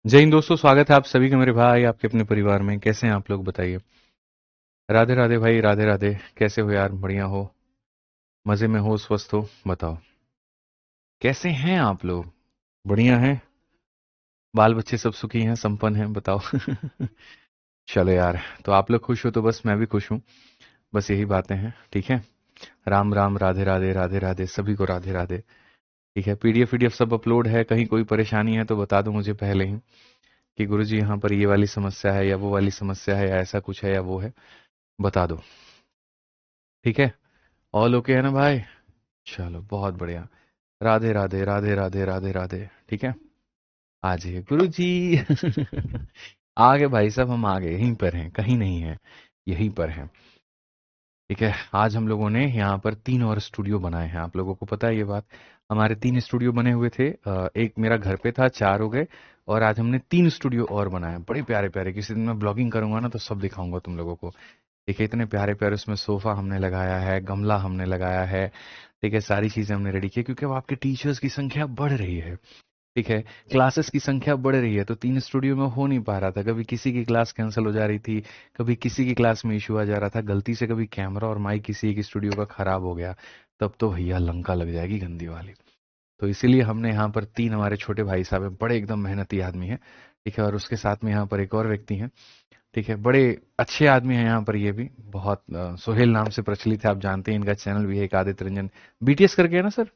जय हिंद दोस्तों, स्वागत है आप सभी का मेरे भाई आपके अपने परिवार में। कैसे हैं आप लोग बताइए। राधे राधे भाई, राधे राधे। कैसे हो यार? बढ़िया हो? मजे में हो? स्वस्थ हो? बताओ कैसे हैं आप लोग? बढ़िया हैं? बाल बच्चे सब सुखी हैं, संपन्न हैं? बताओ। चलो यार, तो आप लोग खुश हो तो बस मैं भी खुश हूँ। बस यही बातें हैं, ठीक है। राम राम, राधे राधे, राधे राधे, सभी को राधे राधे। ठीक है, पीडीएफ वीडीएफ सब अपलोड है। कहीं कोई परेशानी है तो बता दो मुझे पहले ही कि गुरुजी यहाँ पर ये वाली समस्या है या वो वाली समस्या है या ऐसा कुछ है या वो है। बता दो। ठीक है। ऑल ओके है ना भाई? चलो बहुत बढ़िया। राधे राधे, राधे राधे, राधे राधे। ठीक है। आ जाइए गुरु जी। आ गए भाई साहब, हम आ गए, यहीं पर हैं, कहीं नहीं है, यहीं पर हैं। ठीक है। आज हम लोगों ने यहाँ पर 3 और स्टूडियो बनाए हैं, आप लोगों को पता है ये बात। हमारे 3 स्टूडियो बने हुए थे। एक मेरा घर पे था, 4 हो गए। और आज हमने 3 स्टूडियो और बनाए हैं, बड़े प्यारे प्यारे। किसी दिन मैं ब्लॉगिंग करूंगा ना तो सब दिखाऊंगा तुम लोगों को। देखिए इतने प्यारे प्यारे उसमें सोफा हमने लगाया है, गमला हमने लगाया है। ठीक है, सारी चीजें हमने रेडी की क्योंकि अब आपके टीचर्स की संख्या बढ़ रही है। ठीक है। क्लासेस की संख्या बढ़ रही है तो 3 स्टूडियो में हो नहीं पा रहा था। कभी किसी की क्लास कैंसिल हो जा रही थी, कभी किसी की क्लास में इशू आ जा रहा था, गलती से कभी कैमरा और माइक किसी एक स्टूडियो का खराब हो गया, तब तो भैया लंका लग जाएगी गंदी वाली। तो इसीलिए हमने यहाँ पर 3 हमारे छोटे भाई साहब हैं, बड़े एकदम मेहनती आदमी हैं। ठीक है, और उसके साथ में यहाँ पर एक और व्यक्ति हैं। ठीक है, बड़े अच्छे आदमी हैं यहाँ पर ये भी। बहुत सोहेल नाम से प्रचलित है, आप जानते हैं, इनका चैनल भी है एक, आदित्य रंजन बीटीएस करके, है ना सर?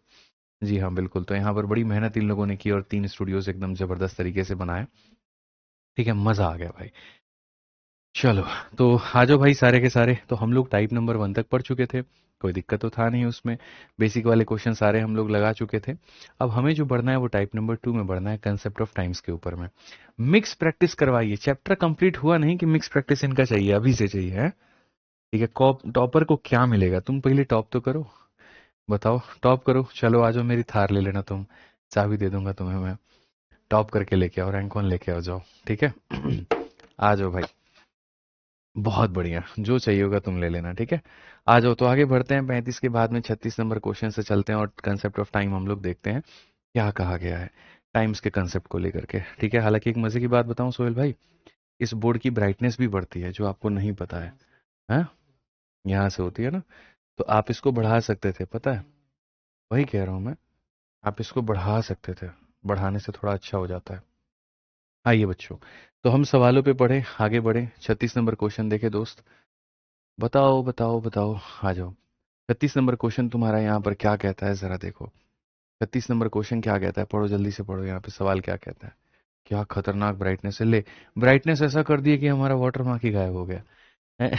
जी हाँ बिल्कुल। तो यहाँ पर बड़ी मेहनत इन लोगों ने की और 3 स्टूडियोज एकदम जबरदस्त तरीके से बनाए। ठीक है, मजा आ गया भाई। चलो, तो आ जाओ भाई सारे के सारे। तो हम लोग टाइप नंबर 1 तक पढ़ चुके थे, कोई दिक्कत तो था नहीं उसमें। बेसिक वाले क्वेश्चन सारे हम लोग लगा चुके थे। अब हमें जो बढ़ना है वो टाइप नंबर 2 में बढ़ना है, कंसेप्ट ऑफ टाइम्स के ऊपर में। मिक्स प्रैक्टिस करवाइए, चैप्टर कंप्लीट हुआ नहीं कि मिक्स प्रैक्टिस इनका चाहिए, अभी से चाहिए है। ठीक है, टॉपर को क्या मिलेगा? तुम पहले टॉप तो करो। बताओ, टॉप करो। चलो आ जाओ, मेरी थार ले लेना तुम, चाबी दे दूंगा तुम्हें मैं। टॉप करके लेके आओ, रैंक 1 लेके आओ, जाओ। ठीक है। आ जाओ भाई। बहुत बढ़िया, जो चाहिए होगा तुम ले लेना। ठीक है, आ जाओ। तो आगे बढ़ते हैं, 35 के बाद में 36 नंबर क्वेश्चन से चलते हैं और कंसेप्ट ऑफ टाइम हम लोग देखते हैं क्या कहा गया है टाइम्स के कंसेप्ट को लेकर के। ठीक है, हालांकि एक मजे की बात बताऊं सोहेल भाई, इस बोर्ड की ब्राइटनेस भी बढ़ती है, जो आपको नहीं पता है। हाँ, यहाँ से होती है ना, तो आप इसको बढ़ा सकते थे, पता है? वही कह रहा हूँ मैं, आप इसको बढ़ा सकते थे, बढ़ाने से थोड़ा अच्छा हो जाता है। आइए बच्चों, तो हम सवालों पे पढ़े, आगे बढ़े। 36 नंबर क्वेश्चन देखे दोस्त। बताओ बताओ बताओ। आ जाओ। 36 नंबर क्वेश्चन तुम्हारा यहाँ पर क्या कहता है, जरा देखो। 36 नंबर क्वेश्चन क्या कहता है, पढ़ो जल्दी से पढ़ो, यहाँ पे सवाल क्या कहता है। क्या खतरनाक ब्राइटनेस है, ले। ब्राइटनेस ऐसा कर दिए कि हमारा वाटर मार्क ही गायब हो गया है।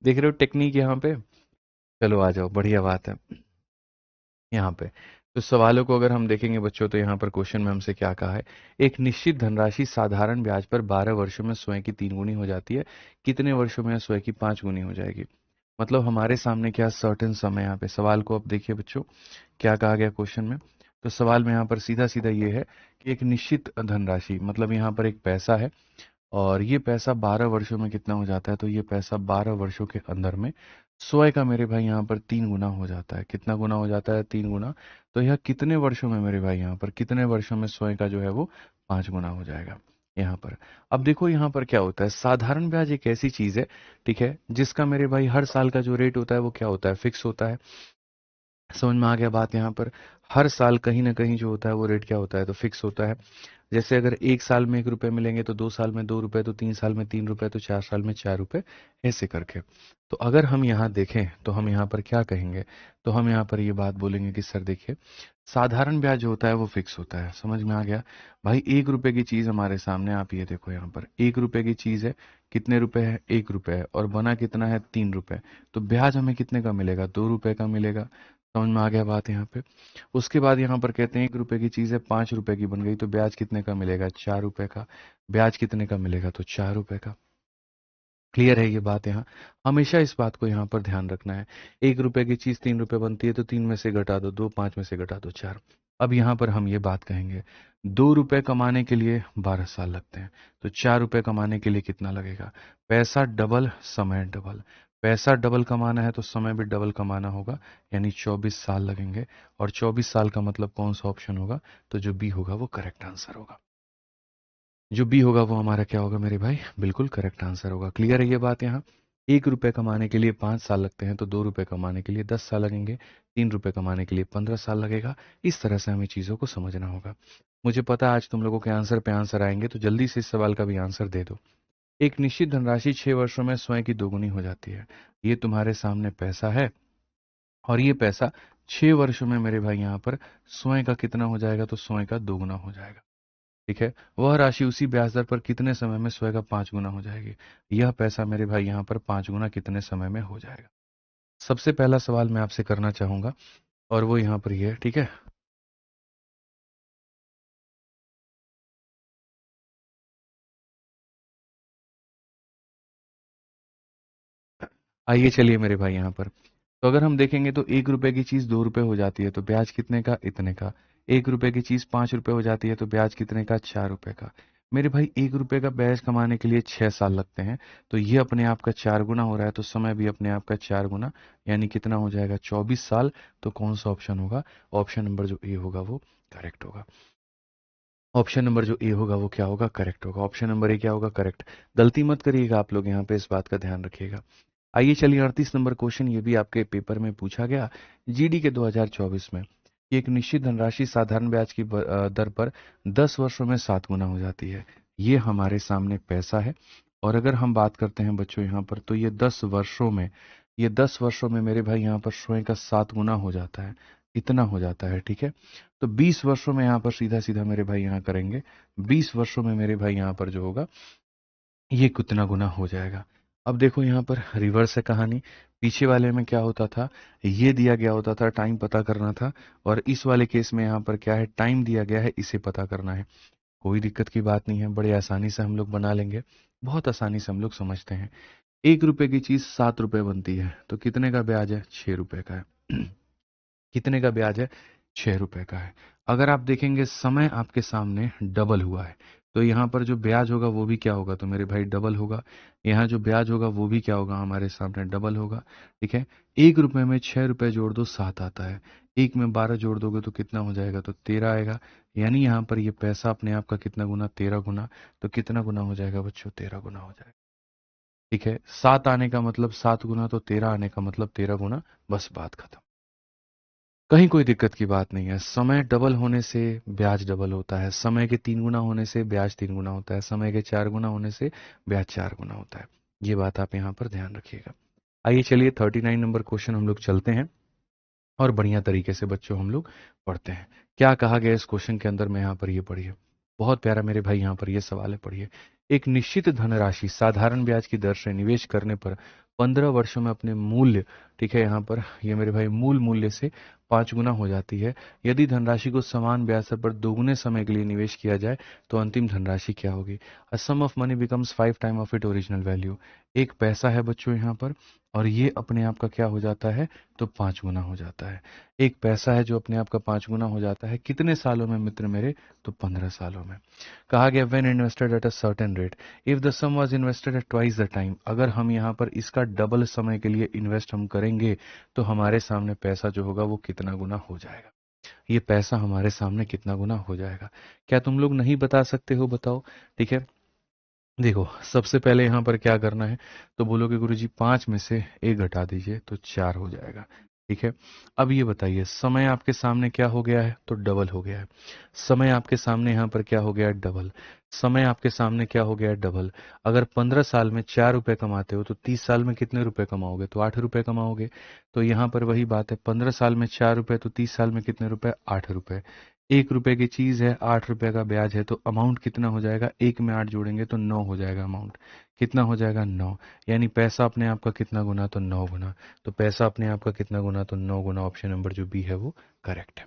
देख रहे हो टेक्निक यहाँ पे? चलो आ जाओ, बढ़िया बात है। यहाँ पे तो सवालों को अगर हम देखेंगे बच्चों, तो यहाँ पर क्वेश्चन में हमसे क्या कहा है। एक निश्चित धनराशि साधारण ब्याज पर 12 वर्षों में स्वयं की 3 गुनी हो जाती है, कितने वर्षों में स्वयं की 5 गुनी हो जाएगी? मतलब हमारे सामने क्या सर्टेन समय, यहाँ पे सवाल को अब देखिए बच्चों, क्या कहा गया क्वेश्चन में। तो सवाल में यहाँ पर सीधा सीधा ये है कि एक निश्चित धनराशि, मतलब यहाँ पर एक पैसा है, और ये पैसा 12 वर्षों में कितना हो जाता है, तो ये पैसा 12 वर्षों के अंदर में स्वयं का मेरे भाई यहाँ पर 3 गुना हो जाता है। कितना गुना हो जाता है? 3 गुना। तो यह कितने वर्षों में मेरे भाई, यहाँ पर कितने वर्षों में स्वयं का जो है वो 5 गुना हो जाएगा यहाँ पर। अब देखो यहाँ पर क्या होता है, साधारण ब्याज एक ऐसी चीज है, ठीक है, जिसका मेरे भाई हर साल का जो रेट होता है वो क्या होता है, फिक्स होता है। समझ में आ गया बात यहाँ पर? हर साल कहीं ना कहीं जो होता है वो रेट क्या होता है, तो फिक्स होता है। जैसे अगर 1 साल में 1 रुपए मिलेंगे तो 2 साल में 2 रुपए, तो 3 साल में 3 रुपए, तो 4 साल में 4 रुपए, ऐसे करके। तो अगर हम यहाँ देखें तो हम यहाँ पर क्या कहेंगे, तो हम यहाँ पर ये बात बोलेंगे कि सर देखिए, साधारण ब्याज जो होता है वो फिक्स होता है। समझ में आ गया भाई? 1 रुपए की चीज हमारे सामने, आप ये देखो यहाँ पर 1 रुपए की चीज है, कितने रुपए है? 1 रुपए है, और बना कितना है? 3 रुपए। तो ब्याज हमें कितने का मिलेगा? 2 रुपए का मिलेगा। समझ में आ गया बात यहाँ पे? उसके बाद यहाँ पर कहते हैं 1 रुपए की चीज है, 5 रुपए की बन गई, तो ब्याज कितने का मिलेगा? 4 रुपए का। ब्याज कितने का मिलेगा? तो 4 रुपए का। क्लियर है ये बात यहाँ? हमेशा इस बात को यहाँ पर ध्यान रखना है। 1 रुपए की चीज 3 रुपए बनती है, तो 3 में से घटा दो 2, 5 में से घटा दो 4। अब यहाँ पर हम ये बात कहेंगे, 2 रुपए कमाने के लिए 12 साल लगते हैं, तो 4 रुपए कमाने के लिए कितना लगेगा? पैसा डबल, समय डबल। पैसा डबल कमाना है तो समय भी डबल कमाना होगा, यानी 24 साल लगेंगे। और 24 साल का मतलब कौन सा ऑप्शन होगा? तो जो बी होगा वो करेक्ट आंसर होगा। जो बी होगा वो हमारा क्या होगा मेरे भाई, बिल्कुल करेक्ट आंसर होगा। क्लियर है ये बात यहाँ? 1 रुपए कमाने के लिए 5 साल लगते हैं तो 2 रुपए कमाने के लिए 10 साल लगेंगे, 3 रुपए कमाने के लिए 15 साल लगेगा। इस तरह से हमें चीज़ों को समझना होगा। मुझे पता है आज तुम लोगों के आंसर पे आंसर आएंगे, तो जल्दी से इस सवाल का भी आंसर दे दो। एक निश्चित धनराशि 6 वर्षों में स्वयं की दोगुनी हो जाती है। ये तुम्हारे सामने पैसा है, और ये पैसा 6 वर्षों में मेरे भाई यहाँ पर स्वयं का कितना हो जाएगा, तो स्वयं का दोगुना हो जाएगा। ठीक है, वह राशि उसी ब्याज दर पर कितने समय में स्वयं का 5 गुना हो जाएगी। यह पैसा मेरे भाई यहाँ पर 5 गुना कितने समय में हो जाएगा। सबसे पहला सवाल मैं आपसे करना चाहूंगा, और वो यहाँ पर ये है। ठीक है, आइए चलिए मेरे भाई यहाँ पर। तो अगर हम देखेंगे तो 1 रुपए की चीज 2 रुपए हो जाती है तो ब्याज कितने का, इतने का। 1 रुपए की चीज 5 रुपए हो जाती है तो ब्याज कितने का, 4 रुपए का। मेरे भाई 1 रुपए का ब्याज कमाने के लिए 6 साल लगते हैं, तो ये अपने आप का 4 गुना हो रहा है, तो समय भी अपने आप का 4 गुना, यानी कितना हो जाएगा, 24 साल। तो कौन सा ऑप्शन होगा, ऑप्शन नंबर जो ए होगा वो करेक्ट होगा। ऑप्शन नंबर जो ए होगा वो क्या होगा, करेक्ट होगा। ऑप्शन नंबर ए क्या होगा, करेक्ट। गलती मत करिएगा आप लोग यहाँ पे, इस बात का ध्यान रखिएगा। आइए चलिए 38 नंबर क्वेश्चन, ये भी आपके पेपर में पूछा गया जीडी के 2024 में, कि एक निश्चित धनराशि साधारण ब्याज की दर पर 10 वर्षों में 7 गुना हो जाती है। ये हमारे सामने पैसा है, और अगर हम बात करते हैं बच्चों यहाँ पर, तो ये 10 वर्षों में मेरे भाई यहाँ पर स्वयं का 7 गुना हो जाता है, इतना हो जाता है। ठीक है, तो 20 वर्षों में यहाँ पर सीधा सीधा मेरे भाई यहाँ करेंगे, 20 वर्षों में मेरे भाई यहाँ पर जो होगा ये कितना गुना हो जाएगा। अब देखो यहाँ पर रिवर्स है कहानी। पीछे वाले में क्या होता था, ये दिया गया होता था, टाइम पता करना था, और इस वाले केस में यहाँ पर क्या है, टाइम दिया गया है, इसे पता करना है। कोई दिक्कत की बात नहीं है, बड़े आसानी से हम लोग बना लेंगे, बहुत आसानी से हम लोग समझते हैं। 1 रुपए की चीज 7 रुपए बनती है, तो कितने का ब्याज है, 6 रुपए का है। कितने का ब्याज है, 6 रुपए का है। अगर आप देखेंगे समय आपके सामने डबल हुआ है, तो यहाँ पर जो ब्याज होगा वो भी क्या होगा, तो मेरे भाई डबल होगा। यहाँ जो ब्याज होगा वो भी क्या होगा, हमारे सामने डबल होगा। ठीक है, 1 रुपए में 6 रुपए जोड़ दो, 7 आता है। एक में 12 जोड़ दोगे तो कितना हो जाएगा, तो 13 आएगा। यानी यहाँ पर ये पैसा अपने आप का कितना गुना, 13 गुना। तो कितना गुना हो जाएगा बच्चों, 13 गुना हो जाएगा। ठीक है, 7 आने का मतलब 7 गुना, तो 13 आने का मतलब 13 गुना। बस बात खत्म। कहीं कोई दिक्कत की बात नहीं है। समय डबल होने से ब्याज डबल होता है, समय के 3 गुना होने से ब्याज 3 गुना होता है, समय के 4 गुना होने से ब्याज 4 गुना होता है। ये बात आप यहाँ पर ध्यान रखिएगा। आइए चलिए 39 नंबर क्वेश्चन हम लोग चलते हैं, और बढ़िया तरीके से बच्चों हम लोग पढ़ते हैं। क्या कहा गया इस क्वेश्चन के अंदर में, यहाँ पर ये पढ़िए। बहुत प्यारा मेरे भाई यहाँ पर ये सवाल है, पढ़िए। एक निश्चित धनराशि साधारण ब्याज की दर से निवेश करने पर 15 वर्षों में अपने मूल्य, ठीक है, यहाँ पर ये मेरे भाई मूल मूल्य से 5 गुना हो जाती है। यदि धनराशि को समान ब्याज दर पर दोगुने समय के लिए निवेश किया जाए तो अंतिम धनराशि क्या होगी। A sum of money becomes 5 time of it original value. एक पैसा है बच्चों यहाँ पर, और ये अपने आप का क्या हो जाता है, तो 5 गुना हो जाता है। एक पैसा है जो अपने आप का 5 गुना हो जाता है, कितने सालों में मित्र मेरे, तो 15 सालों में। कहा गया when invested at a certain rate, if the sum was invested at twice the time. अगर हम यहाँ पर इसका डबल समय के लिए इन्वेस्ट हम करेंगे, तो हमारे सामने पैसा जो होगा वो कितना गुना हो जाएगा। ये पैसा हमारे सामने कितना गुना हो जाएगा, क्या तुम लोग नहीं बता सकते हो, बताओ। ठीक है, देखो सबसे पहले यहाँ पर क्या करना है, तो बोलोगे गुरुजी 5 में से 1 घटा दीजिए तो 4 हो जाएगा। ठीक है, अब ये बताइए समय आपके सामने क्या हो गया है, तो डबल हो गया है। समय आपके सामने यहाँ पर क्या हो गया है, डबल। समय आपके सामने क्या हो गया है, डबल। अगर 15 साल में 4 रुपए कमाते हो तो 30 साल में कितने रुपए कमाओगे, तो 8 रुपए कमाओगे। तो यहाँ पर वही बात है, 15 साल में 4 रुपए, तो 30 साल में कितने रुपए, 8 रुपए। 1 रुपए की चीज है, 8 रुपए का ब्याज है, तो अमाउंट कितना हो जाएगा, एक में 8 जोड़ेंगे तो 9 हो जाएगा अमाउंट। कितना हो जाएगा, 9। यानी पैसा अपने आप का कितना गुना, तो 9 गुना। तो पैसा अपने आप का कितना गुना, तो 9 गुना। ऑप्शन नंबर जो बी है वो करेक्ट है।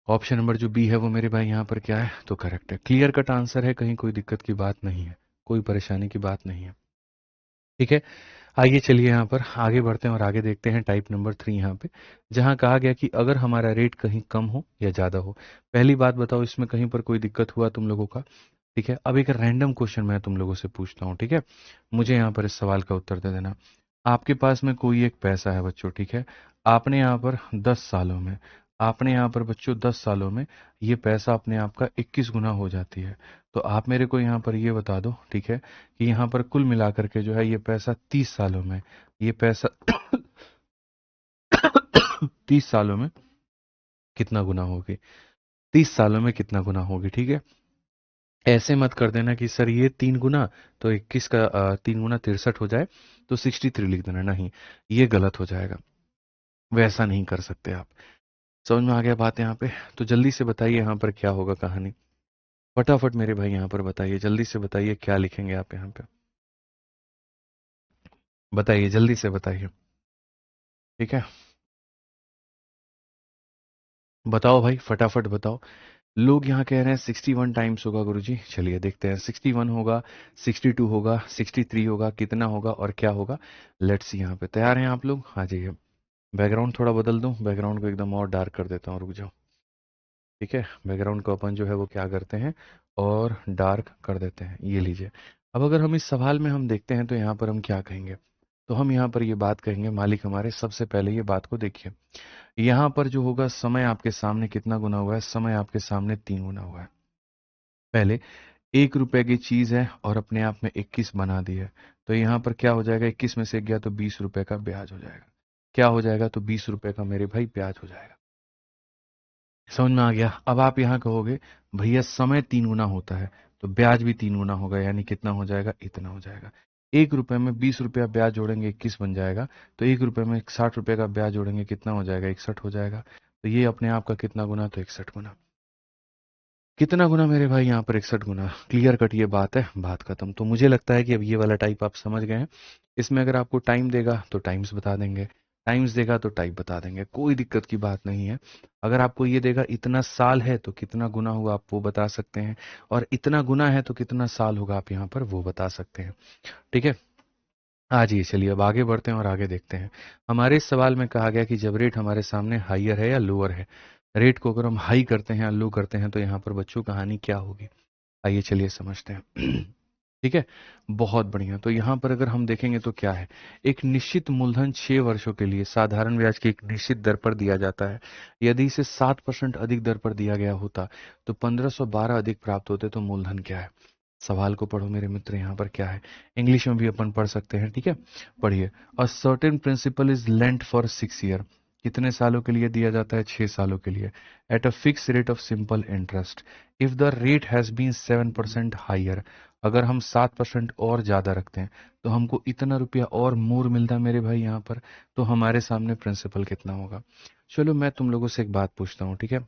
ऑप्शन नंबर जो बी है वो मेरे भाई यहाँ पर क्या है, तो करेक्ट है। क्लियर कट आंसर है, कहीं कोई दिक्कत की बात नहीं है, कोई परेशानी की बात नहीं है। ठीक है, आइए चलिए यहाँ पर आगे बढ़ते हैं और आगे देखते हैं टाइप नंबर 3 यहाँ पे, जहाँ कहा गया कि अगर हमारा रेट कहीं कम हो या ज़्यादा हो। पहली बात बताओ, इसमें कहीं पर कोई दिक्कत हुआ तुम लोगों का। ठीक है, अब एक रैंडम क्वेश्चन मैं तुम लोगों से पूछता हूँ। ठीक है, मुझे यहाँ पर इस सवाल का उत्तर दे देना। आपके पास में कोई एक पैसा है बच्चों, ठीक है, आपने यहाँ पर 10 सालों में आपने यहाँ पर बच्चों 10 सालों में ये पैसा अपने आप का 21 गुना हो जाती है। तो आप मेरे को यहाँ पर ये बता दो, ठीक है, कि यहाँ पर कुल मिलाकर के जो है ये पैसा 30 सालों में, ये पैसा 30 सालों में कितना गुना होगी, 30 सालों में कितना गुना होगी, ठीक है। ऐसे मत कर देना कि सर ये 3 गुना, तो 21 का 3 गुना 63 हो जाए तो 63 लिख देना, नहीं, ये गलत हो जाएगा, वैसा नहीं कर सकते आप। समझ में आ गया बात यहाँ पे? तो जल्दी से बताइए यहाँ पर क्या होगा कहानी, फटाफट मेरे भाई यहाँ पर बताइए, जल्दी से बताइए क्या लिखेंगे आप यहाँ पे, बताइए जल्दी से बताइए, ठीक है। बताओ भाई फटाफट बताओ। लोग यहाँ कह रहे हैं 61 टाइम्स होगा गुरुजी, चलिए देखते हैं 61 होगा, 62 होगा, 63 होगा, कितना होगा और क्या होगा। लेट्स सी, यहाँ पे तैयार हैं आप लोग? हाँ जी। बैकग्राउंड थोड़ा बदल दूं, बैकग्राउंड को एकदम और डार्क कर देता हूँ, रुक जाओ, ठीक है। बैकग्राउंड को अपन जो है वो क्या करते हैं, और डार्क कर देते हैं, ये लीजिए। अब अगर हम इस सवाल में हम देखते हैं तो यहाँ पर हम क्या कहेंगे, तो हम यहाँ पर ये बात कहेंगे, मालिक हमारे, सबसे पहले ये बात को देखिए, यहाँ पर जो होगा समय आपके सामने कितना गुना हुआ है, समय आपके सामने 3 गुना हुआ है। पहले 1 रुपए की चीज है और अपने आप में 21 बना दी है, तो यहाँ पर क्या हो जाएगा, 21 में से गया तो 20 रुपए का ब्याज हो जाएगा, क्या हो जाएगा, तो 20 रुपए का मेरे भाई ब्याज हो जाएगा। समझ में आ गया? अब आप यहाँ कहोगे भैया समय 3 गुना होता है तो ब्याज भी 3 गुना होगा, यानी कितना हो जाएगा, इतना हो जाएगा। 1 रुपए में 20 रुपया ब्याज जोड़ेंगे 21 बन जाएगा, तो 1 रुपए में 60 रुपए का ब्याज जोड़ेंगे कितना हो जाएगा, 61 हो जाएगा। तो ये अपने आप का कितना गुना, तो 61 गुना। कितना गुना मेरे भाई, यहाँ पर 61 गुना। क्लियर कट ये बात है, बात खत्म। तो मुझे लगता है कि अब ये वाला टाइप आप समझ गए हैं। इसमें अगर आपको टाइम देगा तो टाइम्स बता देंगे, टाइम्स देगा तो टाइप बता देंगे, कोई दिक्कत की बात नहीं है। अगर आपको ये देगा इतना साल है तो कितना गुना हुआ आप वो बता सकते हैं, और इतना गुना है तो कितना साल होगा आप यहाँ पर वो बता सकते हैं, ठीक है। आ जाइए, चलिए अब आगे बढ़ते हैं और आगे देखते हैं। हमारे इस सवाल में कहा गया कि जब रेट हमारे सामने हाइयर है या लोअर है, रेट को अगर हम हाई करते हैं या लो करते हैं तो यहाँ पर बच्चों कहानी क्या होगी, आइए चलिए समझते हैं। ठीक है, बहुत बढ़िया। तो यहाँ पर अगर हम देखेंगे तो क्या है, एक निश्चित मूलधन 6 वर्षों के लिए साधारण ब्याज की एक निश्चित दर पर दिया जाता है। यदि इसे 7% अधिक दर पर दिया गया होता तो 1512 अधिक प्राप्त होते, तो मूलधन क्या है। सवाल को पढ़ो मेरे मित्र, यहाँ पर क्या है, इंग्लिश में भी अपन पढ़ सकते हैं, ठीक है। पढ़िए, a certain principal is lent for 6 year, कितने सालों के लिए दिया जाता है, 6 सालों के लिए, at a fix rate of simple interest, if the rate has been 7% higher, अगर हम 7% और ज्यादा रखते हैं तो हमको इतना रुपया और मोर मिलता है मेरे भाई यहाँ पर, तो हमारे सामने प्रिंसिपल कितना होगा। चलो मैं तुम लोगों से एक बात पूछता हूँ, ठीक है।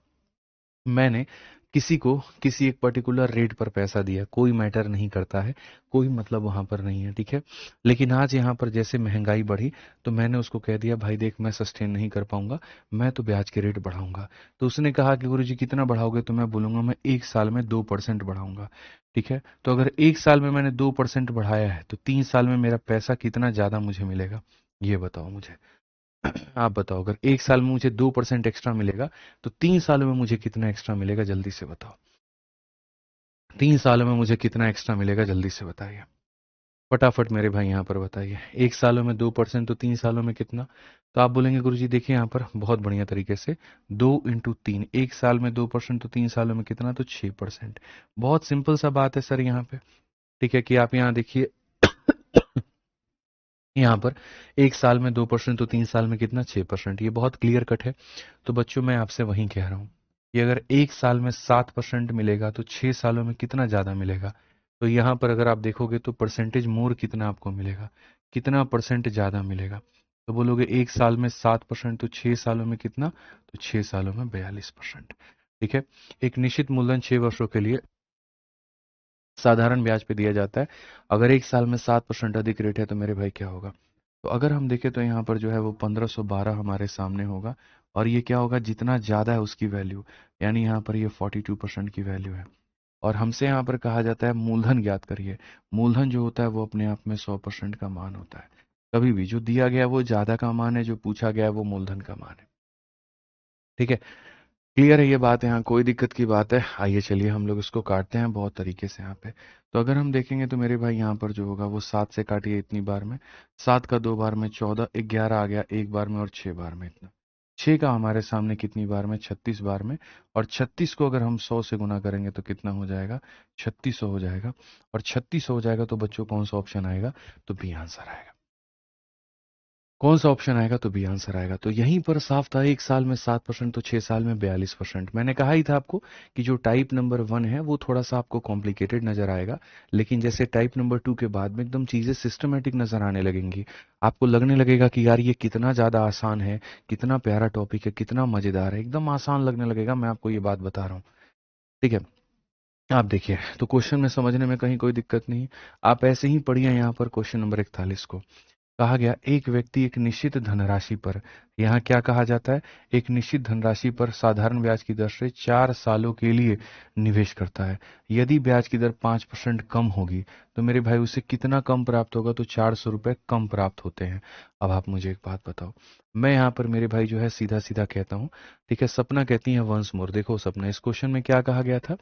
मैंने किसी को किसी एक पर्टिकुलर रेट पर पैसा दिया, कोई मैटर नहीं करता है, कोई मतलब वहां पर नहीं है, ठीक है। लेकिन आज यहाँ पर जैसे महंगाई बढ़ी तो मैंने उसको कह दिया भाई देख मैं सस्टेन नहीं कर पाऊंगा, मैं तो ब्याज के रेट बढ़ाऊंगा। तो उसने कहा कि गुरुजी कितना बढ़ाओगे, तो मैं बोलूंगा मैं 1 साल में 2% बढ़ाऊंगा, ठीक है। तो अगर 1 साल में मैंने 2% बढ़ाया है तो 3 साल में मेरा पैसा कितना ज्यादा मुझे मिलेगा, ये बताओ मुझे। आप बताओ, अगर 1 साल में मुझे 2% एक्स्ट्रा मिलेगा तो 3 सालों में मुझे कितना एक्स्ट्रा मिलेगा, जल्दी से बताओ। 3 सालों में मुझे कितना एक्स्ट्रा मिलेगा, जल्दी से बताइए, फटाफट मेरे भाई यहाँ पर बताइए। 1 सालों में 2% तो 3 सालों में कितना। तो आप बोलेंगे गुरुजी देखिए यहाँ पर बहुत बढ़िया तरीके से, 2 × 3, 1 साल में 2% तो 3 सालों में कितना, तो 6%। बहुत सिंपल सा बात है सर यहाँ पे, ठीक है, कि आप यहाँ देखिए, यहाँ पर 1 साल में 2% तो 3 साल में कितना, 6%, ये बहुत क्लियर कट है। तो बच्चों मैं आपसे वही कह रहा हूँ कि अगर 1 साल में 7% मिलेगा तो 6 सालों में कितना ज्यादा मिलेगा। तो यहाँ पर अगर आप देखोगे तो परसेंटेज मोर कितना आपको मिलेगा, कितना परसेंट ज्यादा मिलेगा। तो बोलोगे 1 साल में 7% तो 6 सालों में कितना, तो 6 सालों में 42%, ठीक है। एक निश्चित मूलधन 6 वर्षों के लिए साधारण ब्याज पे दिया जाता है, अगर 1 साल में 7% अधिक रेट है तो मेरे भाई क्या होगा। तो अगर हम देखें तो यहाँ पर जो है वो 1512 हमारे सामने होगा, और ये क्या होगा, जितना ज्यादा है उसकी वैल्यू, यानी यहाँ पर ये 42% की वैल्यू है। और हमसे यहाँ पर कहा जाता है मूलधन ज्ञात करिए। मूलधन जो होता है वो अपने आप में 100% का मान होता है, कभी भी जो दिया गया वो ज्यादा का मान है, जो पूछा गया है वो मूलधन का मान है, ठीक है। क्लियर है ये बात, यहाँ कोई दिक्कत की बात है। आइए चलिए हम लोग इसको काटते हैं बहुत तरीके से यहाँ पे। तो अगर हम देखेंगे तो मेरे भाई यहाँ पर जो होगा वो 7 से काटिए इतनी बार में, 7 का 2 बार में 14, 11 आ गया एक बार में, और 6 बार में इतना। 6 का हमारे सामने कितनी बार में, 36 बार में। और 36 को अगर हम 100 से गुना करेंगे तो कितना हो जाएगा, 3600 हो जाएगा। और 3600 हो जाएगा तो बच्चों कौन सा ऑप्शन आएगा, तो बी आंसर आएगा। कौन सा ऑप्शन आएगा, तो बी आंसर आएगा। तो यहीं पर साफ था, 1 साल में 7% तो 6 साल में 42%। मैंने कहा ही था आपको कि जो टाइप नंबर 1 है वो थोड़ा सा आपको कॉम्प्लिकेटेड नजर आएगा, लेकिन जैसे टाइप नंबर 2 के बाद में एकदम चीजें सिस्टमेटिक नजर आने लगेंगी, आपको लगने लगेगा कि यार ये कितना ज्यादा आसान है, कितना प्यारा टॉपिक है, कितना मजेदार है, एकदम आसान लगने लगेगा। मैं आपको ये बात बता रहा हूँ, ठीक है। आप देखिए, तो क्वेश्चन में समझने में कहीं कोई दिक्कत नहीं। आप ऐसे ही पढ़िए यहाँ पर क्वेश्चन नंबर 41 को। कहा गया एक व्यक्ति एक निश्चित धनराशि पर, यहाँ क्या कहा जाता है, एक निश्चित धनराशि पर साधारण ब्याज की दर से 4 सालों के लिए निवेश करता है। यदि ब्याज की दर 5% कम होगी तो मेरे भाई उसे कितना कम प्राप्त होगा, तो 400 रुपए कम प्राप्त होते हैं। अब आप मुझे एक बात बताओ, मैं यहाँ पर मेरे भाई जो है सीधा सीधा कहता हूँ, ठीक है। सपना कहती है वंस मोर, देखो सपना, इस क्वेश्चन में क्या कहा गया था,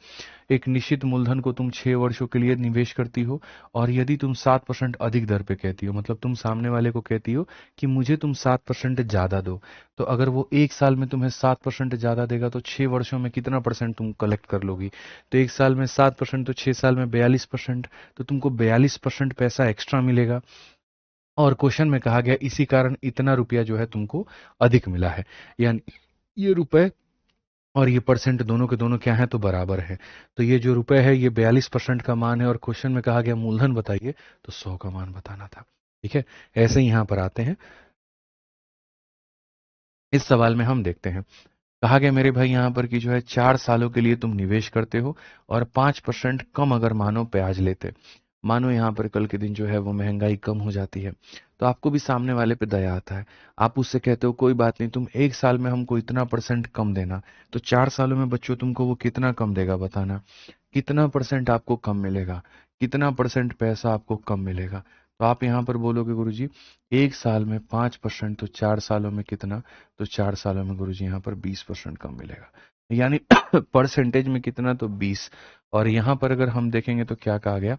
एक निश्चित मूलधन को तुम 6 वर्षों के लिए निवेश करती हो, और यदि तुम 7% अधिक दर पे कहती हो, मतलब तुम सामने वाले को कहती हो कि मुझे तुम 7% ज्यादा दो, तो अगर वो 1 साल में तुम्हें 7% ज्यादा देगा तो 6 वर्षों में कितना परसेंट तुम कलेक्ट कर लोगी। तो 1 साल में 7% तो 6 साल में 42%, तो तुमको 42% पैसा एक्स्ट्रा मिलेगा। और क्वेश्चन में कहा गया इसी कारण इतना रुपया जो है तुमको अधिक मिला है, यानी ये रुपए और ये परसेंट दोनों के दोनों क्या है, तो बराबर है। तो ये जो रुपए है ये 42% का मान है, और क्वेश्चन में कहा गया मूलधन बताइए, तो 100 का मान बताना था, ठीक है। ऐसे ही यहां पर आते हैं, इस सवाल में हम देखते हैं। कहा गया मेरे भाई यहाँ पर कि जो है 4 सालों के लिए तुम निवेश करते हो, और 5% कम अगर मानो ब्याज लेते, मानो यहाँ पर कल के दिन जो है वो महंगाई कम हो जाती है, तो आपको भी सामने वाले पे दया आता है। आप उससे कहते हो कोई बात नहीं, तुम 1 साल में हमको इतना परसेंट कम देना। तो 4 सालों में बच्चों तुमको वो कितना कम देगा बताना, कितना परसेंट आपको कम मिलेगा, कितना परसेंट पैसा आपको कम मिलेगा। तो आप यहाँ पर बोलोगे गुरुजी 1 साल में 5%, तो 4 सालों में कितना, तो 4 सालों में गुरुजी यहाँ पर 20% कम मिलेगा, यानी परसेंटेज में कितना, तो 20। और यहाँ पर अगर हम देखेंगे तो क्या कहा गया,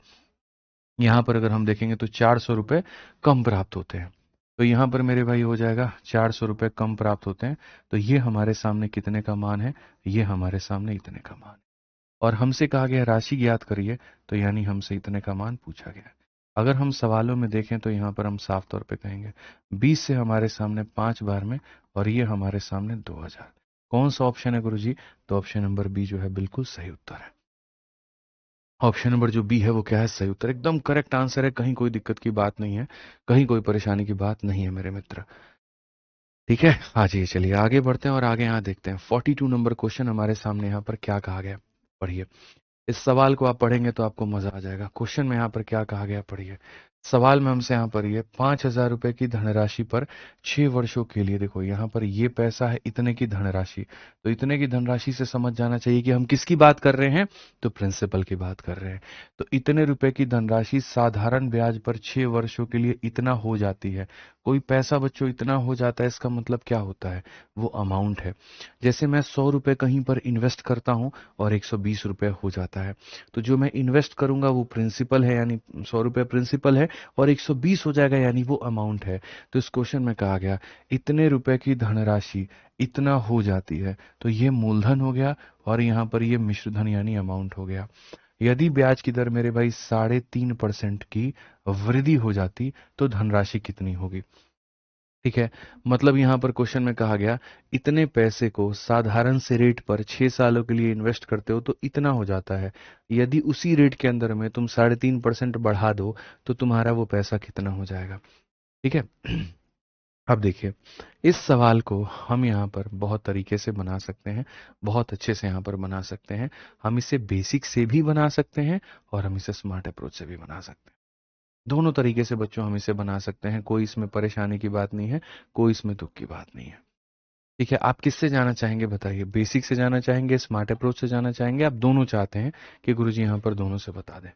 यहाँ पर अगर हम देखेंगे तो 400 रुपये कम प्राप्त होते हैं। तो यहाँ पर मेरे भाई हो जाएगा 400 रुपये कम प्राप्त होते हैं। तो ये हमारे सामने कितने का मान है, ये हमारे सामने इतने का मान है। और हमसे कहा गया राशि ज्ञात करिए, तो यानी हमसे इतने का मान पूछा गया है। अगर हम सवालों में देखें तो यहाँ पर हम साफ तौर पे कहेंगे 20 से हमारे सामने 5 बार में, और ये हमारे सामने 2000। कौन सा ऑप्शन है गुरुजी, तो ऑप्शन नंबर बी जो है बिल्कुल सही उत्तर है। ऑप्शन नंबर जो बी है वो क्या है, सही उत्तर, एकदम करेक्ट आंसर है, कहीं कोई दिक्कत की बात नहीं है, कहीं कोई परेशानी की बात नहीं है मेरे मित्र, ठीक है। हाँ जी, चलिए आगे बढ़ते हैं और आगे यहाँ देखते हैं 42 नंबर क्वेश्चन हमारे सामने यहाँ पर क्या कहा गया, पढ़िए। इस सवाल को आप पढ़ेंगे तो आपको मजा आ जाएगा। क्वेश्चन में यहाँ पर क्या कहा गया, पढ़िए। सवाल में हमसे यहाँ पर ये 5,000 रुपए की धनराशि पर 6 वर्षों के लिए, देखो यहाँ पर ये पैसा है इतने की धनराशि, तो इतने की धनराशि से समझ जाना चाहिए कि हम किसकी बात कर रहे हैं, तो प्रिंसिपल की बात कर रहे हैं। तो इतने रुपए की धनराशि साधारण ब्याज पर 6 वर्षों के लिए इतना हो जाती है। कोई पैसा बच्चों इतना हो जाता है, इसका मतलब क्या होता है, वो अमाउंट है। जैसे मैं 100 रुपए कहीं पर इन्वेस्ट करता हूं और 120 रुपए हो जाता है, तो जो मैं इन्वेस्ट करूंगा वो प्रिंसिपल है, यानी 100 रुपए प्रिंसिपल है, और 120 हो जाएगा यानी वो अमाउंट है। तो इस क्वेश्चन में कहा गया इतने रुपए की धनराशि इतना हो जाती है, तो ये मूलधन हो गया, और यहाँ पर ये मिश्रधन यानी अमाउंट हो गया। यदि ब्याज की दर मेरे भाई 3.5% की वृद्धि हो जाती तो धनराशि कितनी होगी, ठीक है। मतलब यहाँ पर क्वेश्चन में कहा गया इतने पैसे को साधारण से रेट पर 6 सालों के लिए इन्वेस्ट करते हो तो इतना हो जाता है, यदि उसी रेट के अंदर में तुम 3.5% बढ़ा दो तो तुम्हारा वो पैसा कितना हो जाएगा, ठीक है। अब देखिए, इस सवाल को हम यहाँ पर बहुत तरीके से बना सकते हैं, बहुत अच्छे से यहाँ पर बना सकते हैं। हम इसे बेसिक से भी बना सकते हैं, और हम इसे स्मार्ट अप्रोच से भी बना सकते हैं। दोनों तरीके से बच्चों हम इसे बना सकते हैं, कोई इसमें परेशानी की बात नहीं है, कोई इसमें दुख की बात नहीं है, ठीक है। आप किससे जाना चाहेंगे बताइए, बेसिक से जाना चाहेंगे, स्मार्ट अप्रोच से जाना चाहेंगे, आप दोनों चाहते हैं कि गुरुजी यहाँ पर दोनों से बता दें।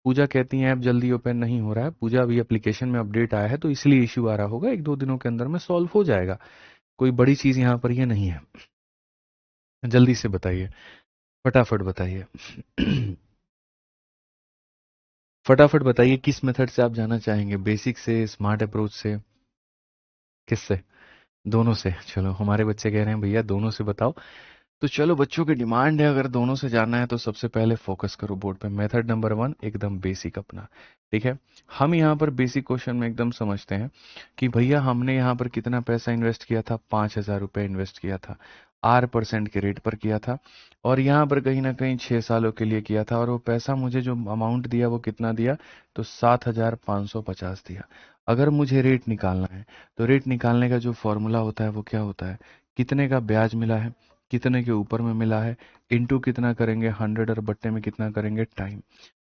पूजा कहती हैं ऐप जल्दी ओपन नहीं हो रहा है, पूजा अभी एप्लीकेशन में अपडेट आया है तो इसलिए इश्यू आ रहा होगा, 1-2 दिनों के अंदर में सॉल्व हो जाएगा, कोई बड़ी चीज यहाँ पर ये नहीं है। जल्दी से बताइए, फटाफट बताइए। फटाफट बताइए किस मेथड से आप जाना चाहेंगे, बेसिक से, स्मार्ट अप्रोच से, किससे। दोनों से, चलो हमारे बच्चे कह रहे हैं भैया दोनों से बताओ। तो चलो बच्चों की डिमांड है, अगर दोनों से जानना है तो सबसे पहले फोकस करो बोर्ड पे। मेथड नंबर 1 एकदम बेसिक अपना, ठीक है। हम यहाँ पर बेसिक क्वेश्चन में एकदम समझते हैं कि भैया हमने यहाँ पर कितना पैसा इन्वेस्ट किया था, 5,000 रुपये इन्वेस्ट किया था, R% के रेट पर किया था, और यहाँ पर कहीं ना कहीं 6 सालों के लिए किया था, और वो पैसा मुझे जो अमाउंट दिया वो कितना दिया, तो 7,550 दिया। अगर मुझे रेट निकालना है तो रेट निकालने का जो फॉर्मूला होता है वो क्या होता है, कितने का ब्याज मिला है, कितने के ऊपर में मिला है, इनटू कितना करेंगे 100, और बट्टे में कितना करेंगे टाइम।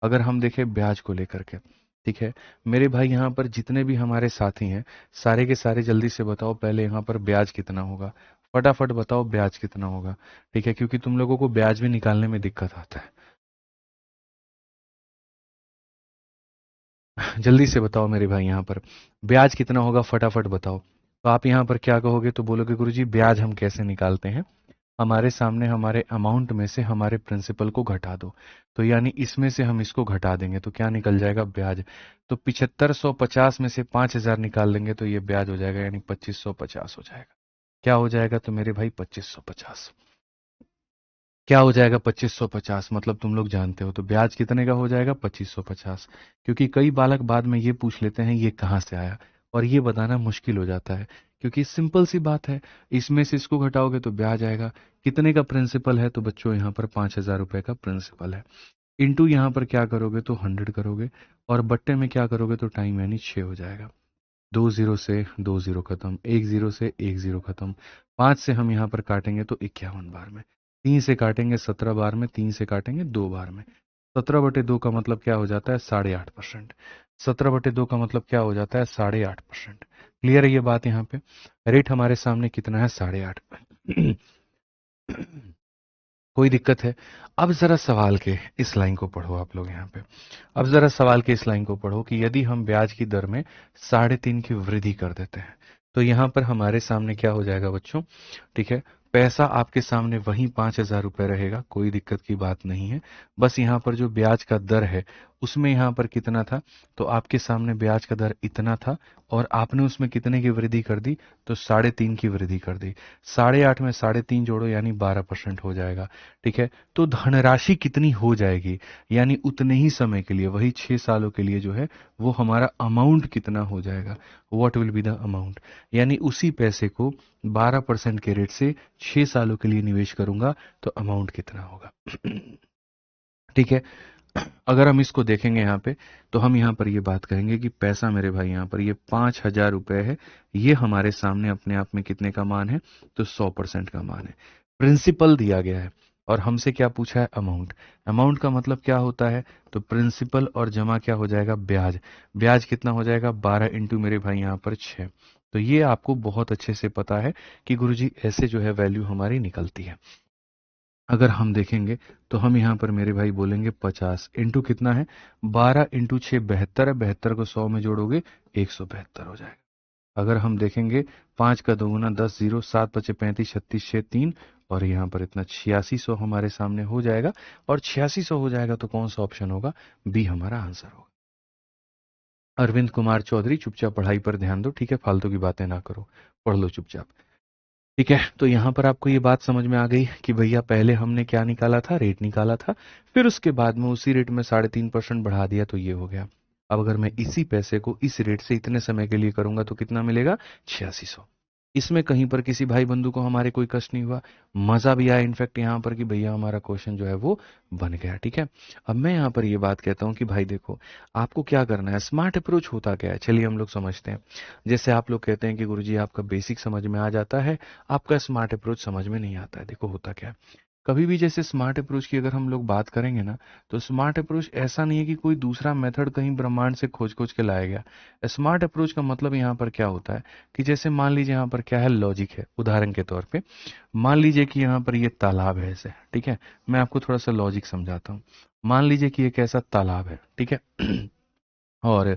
अगर हम देखें ब्याज को लेकर के, ठीक है मेरे भाई, यहाँ पर जितने भी हमारे साथी हैं सारे के सारे जल्दी से बताओ पहले यहाँ पर ब्याज कितना होगा, फटाफट बताओ ब्याज कितना होगा, ठीक है, क्योंकि तुम लोगों को ब्याज भी निकालने में दिक्कत आता है। जल्दी से बताओ मेरे भाई, यहाँ पर ब्याज कितना होगा, फटाफट बताओ। तो आप यहाँ पर क्या कहोगे, तो बोलोगे गुरुजी ब्याज हम कैसे निकालते हैं, हमारे सामने हमारे अमाउंट में से हमारे प्रिंसिपल को घटा दो, तो यानी इसमें से हम इसको घटा देंगे तो क्या निकल जाएगा, ब्याज। तो 7550 में से 5000 निकाल देंगे तो ये ब्याज हो जाएगा, यानी 2550 हो जाएगा। क्या हो जाएगा तो मेरे भाई 2550। क्या हो जाएगा 2550, मतलब तुम लोग जानते हो, तो ब्याज कितने का हो जाएगा 2550। क्योंकि कई बालक बाद में ये पूछ लेते हैं ये कहाँ से आया, और ये बताना मुश्किल हो जाता है, क्योंकि सिंपल सी बात है, इसमें से इसको घटाओगे तो ब्याज आएगा। कितने का प्रिंसिपल है, तो बच्चों यहाँ पर 5,000 रुपए का प्रिंसिपल है, इंटू यहाँ पर क्या करोगे तो 100 करोगे, और बट्टे में क्या करोगे तो टाइम, यानी 6 हो जाएगा। 2 जीरो से 2 जीरो खत्म, 1 जीरो से 1 जीरो खत्म, 5 से हम यहाँ पर काटेंगे तो 51 बार में, 3 से काटेंगे 17 बार में, 3 से काटेंगे 2 बार में। 17/2 का मतलब क्या हो जाता है, 8.5%। 17/2 का मतलब क्या हो जाता है, 8.5%। क्लियर है ये बात यहाँ पे। रेट हमारे सामने कितना है, 8.5। कोई दिक्कत है। अब जरा सवाल के इस लाइन को पढ़ो आप लोग यहाँ पे। अब जरा सवाल के इस लाइन को पढ़ो कि यदि हम ब्याज की दर में 3.5 की वृद्धि कर देते हैं तो यहाँ पर हमारे सामने क्या हो जाएगा बच्चों, ठीक है। पैसा आपके सामने वही 5,000 रुपये रहेगा, कोई दिक्कत की बात नहीं है। बस यहाँ पर जो ब्याज का दर है उसमें यहाँ पर कितना था, तो आपके सामने ब्याज का दर इतना था, और आपने उसमें कितने की वृद्धि कर दी, तो 3.5 की वृद्धि कर दी। 8.5 में 3.5 जोड़ो यानी 12% हो जाएगा, ठीक है। तो धनराशि कितनी हो जाएगी, यानी उतने ही समय के लिए, वही 6 सालों के लिए जो है वो हमारा अमाउंट कितना हो जाएगा, what will be the amount. यानी उसी पैसे को 12% के रेट से 6 सालों के लिए निवेश करूंगा तो अमाउंट कितना होगा। ठीक है। अगर हम इसको देखेंगे यहाँ पे, तो हम यहाँ पर ये बात करेंगे कि पैसा मेरे भाई यहाँ पर ये 5,000 रुपये है, ये हमारे सामने अपने आप में कितने का मान है, तो 100% का मान है। प्रिंसिपल दिया गया है और हमसे क्या पूछा है, अमाउंट। अमाउंट का मतलब क्या होता है, तो प्रिंसिपल और जमा क्या हो जाएगा, ब्याज। ब्याज कितना हो जाएगा, 12 इंटू मेरे भाई यहाँ पर 6। तो ये आपको बहुत अच्छे से पता है कि गुरुजी ऐसे जो है वैल्यू हमारी निकलती है। अगर हम देखेंगे तो हम यहाँ पर मेरे भाई बोलेंगे 50 इंटू कितना है, 12 इंटू 6 72 है, 72 को 100 में जोड़ोगे 172 हो जाएगा। अगर हम देखेंगे 5 का दोगुना 10, 0, 7 पचे 35, 36 6 3, और यहाँ पर इतना 8600 हमारे सामने हो जाएगा। और 8600 हो जाएगा तो कौन सा ऑप्शन होगा, बी हमारा आंसर होगा। अरविंद कुमार चौधरी, चुपचाप पढ़ाई पर ध्यान दो, ठीक है, फालतू की बातें ना करो, पढ़ लो चुपचाप। ठीक है, तो यहाँ पर आपको ये बात समझ में आ गई कि भैया पहले हमने क्या निकाला था, रेट निकाला था, फिर उसके बाद में उसी रेट में 3.5% बढ़ा दिया तो ये हो गया। अब अगर मैं इसी पैसे को इस रेट से इतने समय के लिए करूंगा तो कितना मिलेगा, 8600। इसमें कहीं पर किसी भाई बंधु को हमारे कोई कष्ट नहीं हुआ, मजा भी आया इनफैक्ट यहाँ पर कि भैया हमारा क्वेश्चन जो है वो बन गया। ठीक है, अब मैं यहाँ पर ये बात कहता हूँ कि भाई देखो आपको क्या करना है, स्मार्ट अप्रोच होता क्या है, चलिए हम लोग समझते हैं। जैसे आप लोग कहते हैं कि गुरुजी आपका बेसिक समझ में आ जाता है, आपका स्मार्ट अप्रोच समझ में नहीं आता है। देखो होता क्या है, कभी भी जैसे स्मार्ट अप्रोच की अगर हम लोग बात करेंगे ना, तो स्मार्ट अप्रोच ऐसा नहीं है कि कोई दूसरा मेथड कहीं ब्रह्मांड से खोज खोज के लाया गया। स्मार्ट अप्रोच का मतलब यहाँ पर क्या होता है कि जैसे मान लीजिए यहाँ पर क्या है, लॉजिक है। उदाहरण के तौर पे मान लीजिए कि यहाँ पर ये तालाब है ऐसे, ठीक है, मैं आपको थोड़ा सा लॉजिक समझाता हूँ। मान लीजिए कि एक ऐसा तालाब है, ठीक है, और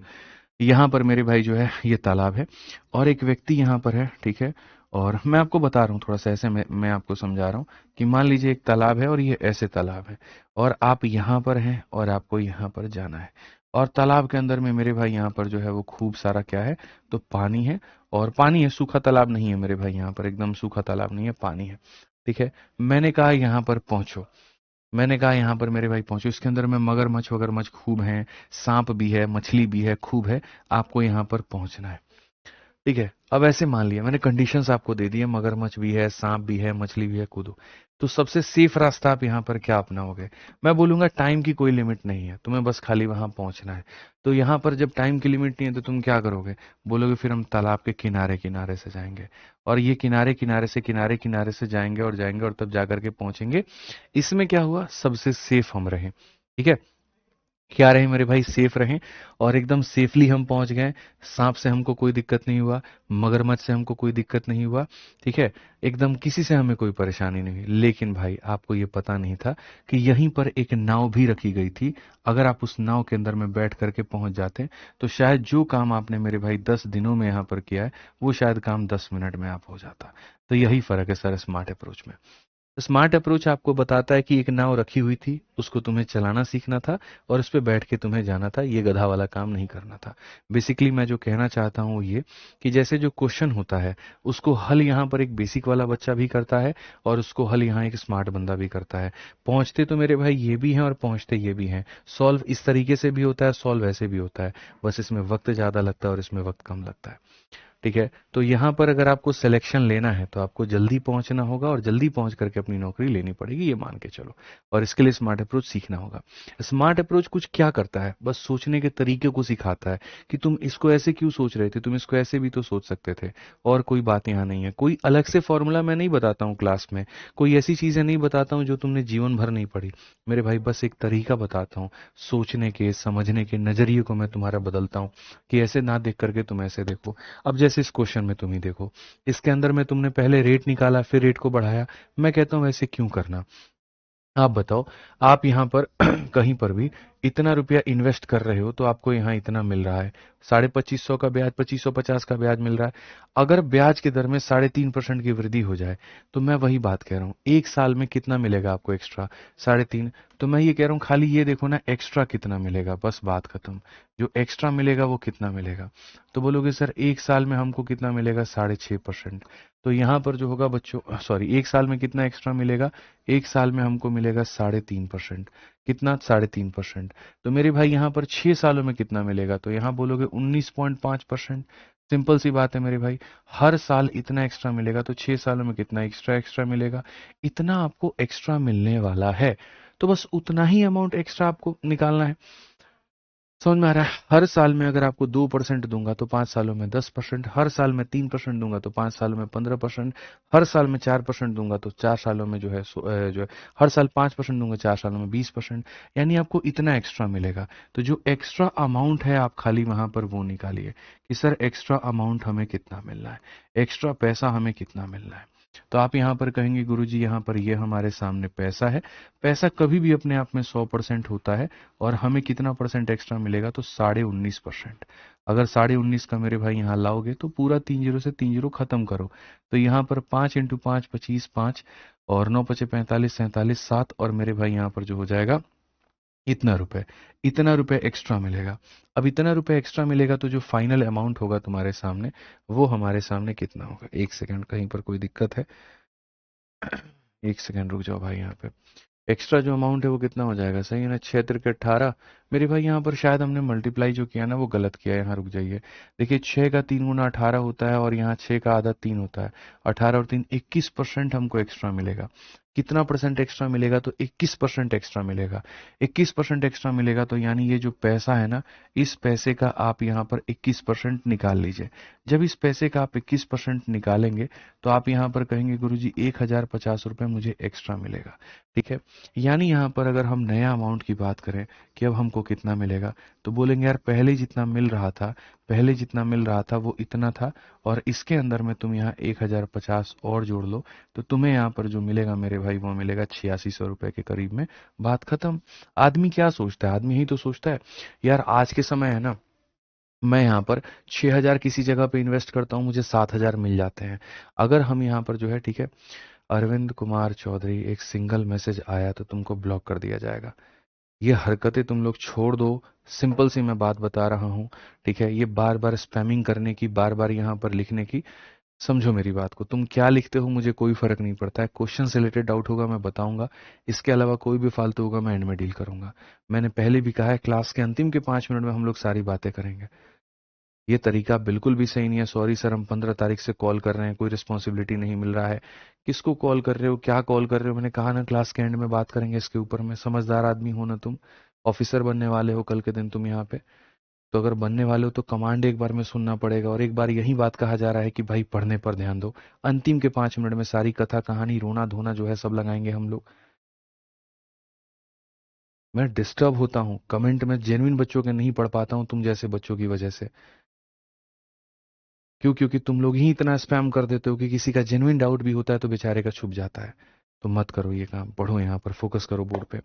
यहाँ पर मेरे भाई जो है ये तालाब है, और एक व्यक्ति यहाँ पर है, ठीक है। और मैं आपको बता रहा हूँ थोड़ा सा ऐसे, मैं आपको समझा रहा हूँ कि मान लीजिए एक तालाब है और ये ऐसे तालाब है, और आप यहाँ पर हैं और आपको यहाँ पर जाना है, और तालाब के अंदर में मेरे भाई यहाँ पर जो है वो खूब सारा क्या है, तो पानी है, और पानी है, सूखा तालाब नहीं है मेरे भाई, यहाँ पर एकदम सूखा तालाब नहीं है, पानी है। ठीक है, मैंने कहा यहाँ पर पहुंचो, मैंने कहा यहाँ पर मेरे भाई पहुंचो, इसके अंदर में मगरमच्छ वगरमच्छ खूब है, सांप भी है, मछली भी है, खूब है, आपको यहाँ पर पहुंचना है। ठीक है, अब ऐसे मान लिया मैंने, कंडीशंस आपको दे दी है, मगरमच्छ भी है, सांप भी है, मछली भी है, कूदो। तो सबसे सेफ रास्ता आप यहाँ पर क्या अपनाओगे? मैं बोलूंगा टाइम की कोई लिमिट नहीं है, तुम्हें बस खाली वहां पहुंचना है। तो यहाँ पर जब टाइम की लिमिट नहीं है तो तुम क्या करोगे? बोलोगे फिर हम तालाब के किनारे किनारे से जाएंगे, और ये किनारे किनारे से किनारे किनारे से जाएंगे और जाएंगे और तब जाकर के पहुंचेंगे। इसमें क्या हुआ, सबसे सेफ हम रहे। ठीक है, क्या रहे मेरे भाई, सेफ रहें, और एकदम सेफली हम पहुंच गए। सांप से हमको कोई दिक्कत नहीं हुआ, मगरमच्छ से हमको कोई दिक्कत नहीं हुआ। ठीक है, एकदम किसी से हमें कोई परेशानी नहीं हुई। लेकिन भाई आपको ये पता नहीं था कि यहीं पर एक नाव भी रखी गई थी। अगर आप उस नाव के अंदर में बैठ करके पहुंच जाते तो शायद जो काम आपने मेरे भाई 10 दिनों में यहाँ पर किया है, वो शायद काम 10 मिनट में आप हो जाता। तो यही फर्क है सर स्मार्ट अप्रोच में। स्मार्ट अप्रोच आपको बताता है कि एक नाव रखी हुई थी, उसको तुम्हें चलाना सीखना था, और उस पर बैठ के तुम्हें जाना था, ये गधा वाला काम नहीं करना था। बेसिकली मैं जो कहना चाहता हूँ वो ये, कि जैसे जो क्वेश्चन होता है उसको हल यहाँ पर एक बेसिक वाला बच्चा भी करता है, और उसको हल यहाँ एक स्मार्ट बंदा भी करता है। पहुंचते तो मेरे भाई ये भी हैं और पहुंचते ये भी हैं। सॉल्व इस तरीके से भी होता है, सॉल्व ऐसे भी होता है, बस इसमें वक्त ज़्यादा लगता है और इसमें वक्त कम लगता है। ठीक है, तो यहाँ पर अगर आपको सिलेक्शन लेना है तो आपको जल्दी पहुंचना होगा, और जल्दी पहुंच करके अपनी नौकरी लेनी पड़ेगी, ये मान के चलो। और इसके लिए स्मार्ट अप्रोच सीखना होगा। स्मार्ट अप्रोच कुछ क्या करता है, बस सोचने के तरीके को सिखाता है कि तुम इसको ऐसे क्यों सोच रहे थे, तुम इसको ऐसे भी तो सोच सकते थे। और कोई बात यहाँ नहीं है, कोई अलग से फॉर्मूला मैं नहीं बताता हूँ क्लास में, कोई ऐसी चीजें नहीं बताता हूँ जो तुमने जीवन भर नहीं पढ़ी मेरे भाई, बस एक तरीका बताता हूँ सोचने के, समझने के, नजरिए को मैं तुम्हारा बदलता हूँ, कि ऐसे ना देख करके तुम ऐसे देखो। अब जैसे इस क्वेश्चन में तुम ही देखो, इसके अंदर में तुमने पहले रेट निकाला फिर रेट को बढ़ाया। मैं कहता हूं ऐसे क्यों करना, आप बताओ। आप यहाँ पर कहीं पर भी इतना रुपया इन्वेस्ट कर रहे हो तो आपको यहाँ इतना मिल रहा है, 2550 का ब्याज, 2550 का ब्याज मिल रहा है। अगर ब्याज के दर में 3.5% की वृद्धि हो जाए, तो मैं वही बात कह रहा हूँ, एक साल में कितना मिलेगा आपको एक्स्ट्रा? 3.5। तो मैं ये कह रहा हूँ खाली ये देखो ना, एक्स्ट्रा कितना मिलेगा, बस बात खत्म। जो एक्स्ट्रा मिलेगा वो कितना मिलेगा? तो बोलोगे सर एक साल में हमको कितना मिलेगा, 6.5%। तो यहाँ पर जो होगा बच्चों, सॉरी, एक साल में कितना एक्स्ट्रा मिलेगा? एक साल में हमको मिलेगा 3.5%। कितना? 3.5%। तो मेरे भाई यहाँ पर 6 सालों में कितना मिलेगा? तो यहाँ बोलोगे 19.5%। सिंपल सी बात है मेरे भाई, हर साल इतना एक्स्ट्रा मिलेगा, तो 6 सालों में कितना एक्स्ट्रा एक्स्ट्रा मिलेगा? इतना आपको एक्स्ट्रा मिलने वाला है। तो बस उतना ही अमाउंट एक्स्ट्रा आपको निकालना है। समझ में आ रहा है? हर साल में अगर आपको 2% दूंगा तो 5 सालों में 10%, हर साल में 3% दूंगा तो 5 सालों में 15%, हर साल में 4% दूंगा तो 4 सालों में जो है, हर साल 5% दूंगा 4 सालों में 20%। यानी आपको इतना एक्स्ट्रा मिलेगा। तो जो एक्स्ट्रा अमाउंट है आप खाली वहां पर वो निकालिए कि सर एक्स्ट्रा अमाउंट हमें कितना मिल रहा है, एक्स्ट्रा पैसा हमें कितना मिल रहा है। तो आप यहाँ पर कहेंगे गुरुजी यहाँ पर ये हमारे सामने पैसा है। पैसा कभी भी अपने आप में 100% होता है, और हमें कितना परसेंट एक्स्ट्रा मिलेगा? तो 19.5%। अगर 19.5 का मेरे भाई यहाँ लाओगे तो पूरा 3 जीरो से 3 जीरो खत्म करो। तो यहाँ पर 5 × 5 25, 5 और 9 × 5 = 45, 47, 7, और मेरे भाई यहाँ पर जो हो जाएगा इतना रुपए, इतना रुपए एक्स्ट्रा मिलेगा। अब इतना रुपए एक्स्ट्रा मिलेगा तो जो फाइनल अमाउंट होगा तुम्हारे सामने, वो हमारे सामने कितना होगा? एक सेकंड, कहीं पर कोई दिक्कत है? एक सेकंड रुक जाओ भाई, यहाँ पे एक्स्ट्रा जो अमाउंट है वो कितना हो जाएगा? सही है ना, 6 × 3 = 18। मेरे भाई यहाँ पर शायद हमने मल्टीप्लाई जो किया ना वो गलत किया है, यहाँ रुक जाइए। देखिए 6 का 3 × 18 होता है, और यहाँ 6 का ½ 3 होता है। 18 और 3 21% हमको एक्स्ट्रा मिलेगा। कितना परसेंट एक्स्ट्रा मिलेगा? तो 21% एक्स्ट्रा मिलेगा। 21% एक्स्ट्रा मिलेगा, तो यानी ये जो पैसा है ना, इस पैसे का आप यहाँ पर 21% निकाल लीजिए। जब इस पैसे का आप 21% निकालेंगे तो आप यहाँ पर कहेंगे गुरुजी 1050 रुपये मुझे एक्स्ट्रा मिलेगा। ठीक है, यानी यहाँ पर अगर हम नया अमाउंट की बात करें कि अब हमको कितना मिलेगा, तो बोलेंगे यार पहले जितना मिल रहा था, पहले जितना मिल रहा था वो इतना था, और इसके अंदर में तुम यहाँ 1050 और जोड़ लो, तो तुम्हें यहाँ पर जो मिलेगा मेरे भाई वो मिलेगा 8600 रुपये के करीब में। बात खत्म। आदमी क्या सोचता है? आदमी यही तो सोचता है यार आज के समय है ना, मैं यहाँ पर 6000 किसी जगह पे इन्वेस्ट करता हूँ, मुझे 7000 मिल जाते हैं। अगर हम यहाँ पर जो है, ठीक है, अरविंद कुमार चौधरी एक सिंगल मैसेज आया तो तुमको ब्लॉक कर दिया जाएगा। ये हरकतें तुम लोग छोड़ दो। सिंपल सी मैं बात बता रहा हूँ, ठीक है? ये बार बार स्पैमिंग करने की, बार बार यहाँ पर लिखने की, समझो मेरी बात को। तुम क्या लिखते हो मुझे कोई फर्क नहीं पड़ता है। क्वेश्चन से रिलेटेड डाउट होगा मैं बताऊंगा, इसके अलावा कोई भी फालतू होगा मैं एंड में डील करूंगा। मैंने पहले भी कहा है, क्लास के अंतिम के 5 मिनट में हम लोग सारी बातें करेंगे। ये तरीका बिल्कुल भी सही नहीं है। सॉरी सर, हम 15 तारीख से कॉल कर रहे हैं, कोई रिस्पॉन्सिबिलिटी नहीं मिल रहा है। किसको कॉल कर रहे हो, क्या कॉल कर रहे हो? मैंने कहा ना क्लास के एंड में बात करेंगे इसके ऊपर में। समझदार आदमी हो ना तुम, ऑफिसर बनने वाले हो कल के दिन तुम यहाँ पे। तो अगर बनने वाले हो तो कमांड एक बार में सुनना पड़ेगा। और एक बार यही बात कहा जा रहा है कि भाई पढ़ने पर ध्यान दो। अंतिम के 5 मिनट में सारी कथा कहानी रोना धोना जो है सब लगाएंगे हम लोग। मैं डिस्टर्ब होता हूँ, कमेंट में जेन्युइन बच्चों के नहीं पढ़ पाता हूँ तुम जैसे बच्चों की वजह से। क्यों? क्योंकि तुम लोग ही इतना स्पैम कर देते हो कि किसी का जेन्युइन डाउट भी होता है तो बेचारे का छुप जाता है। तो मत करो ये काम, पढ़ो यहाँ पर, फोकस करो बोर्ड पे।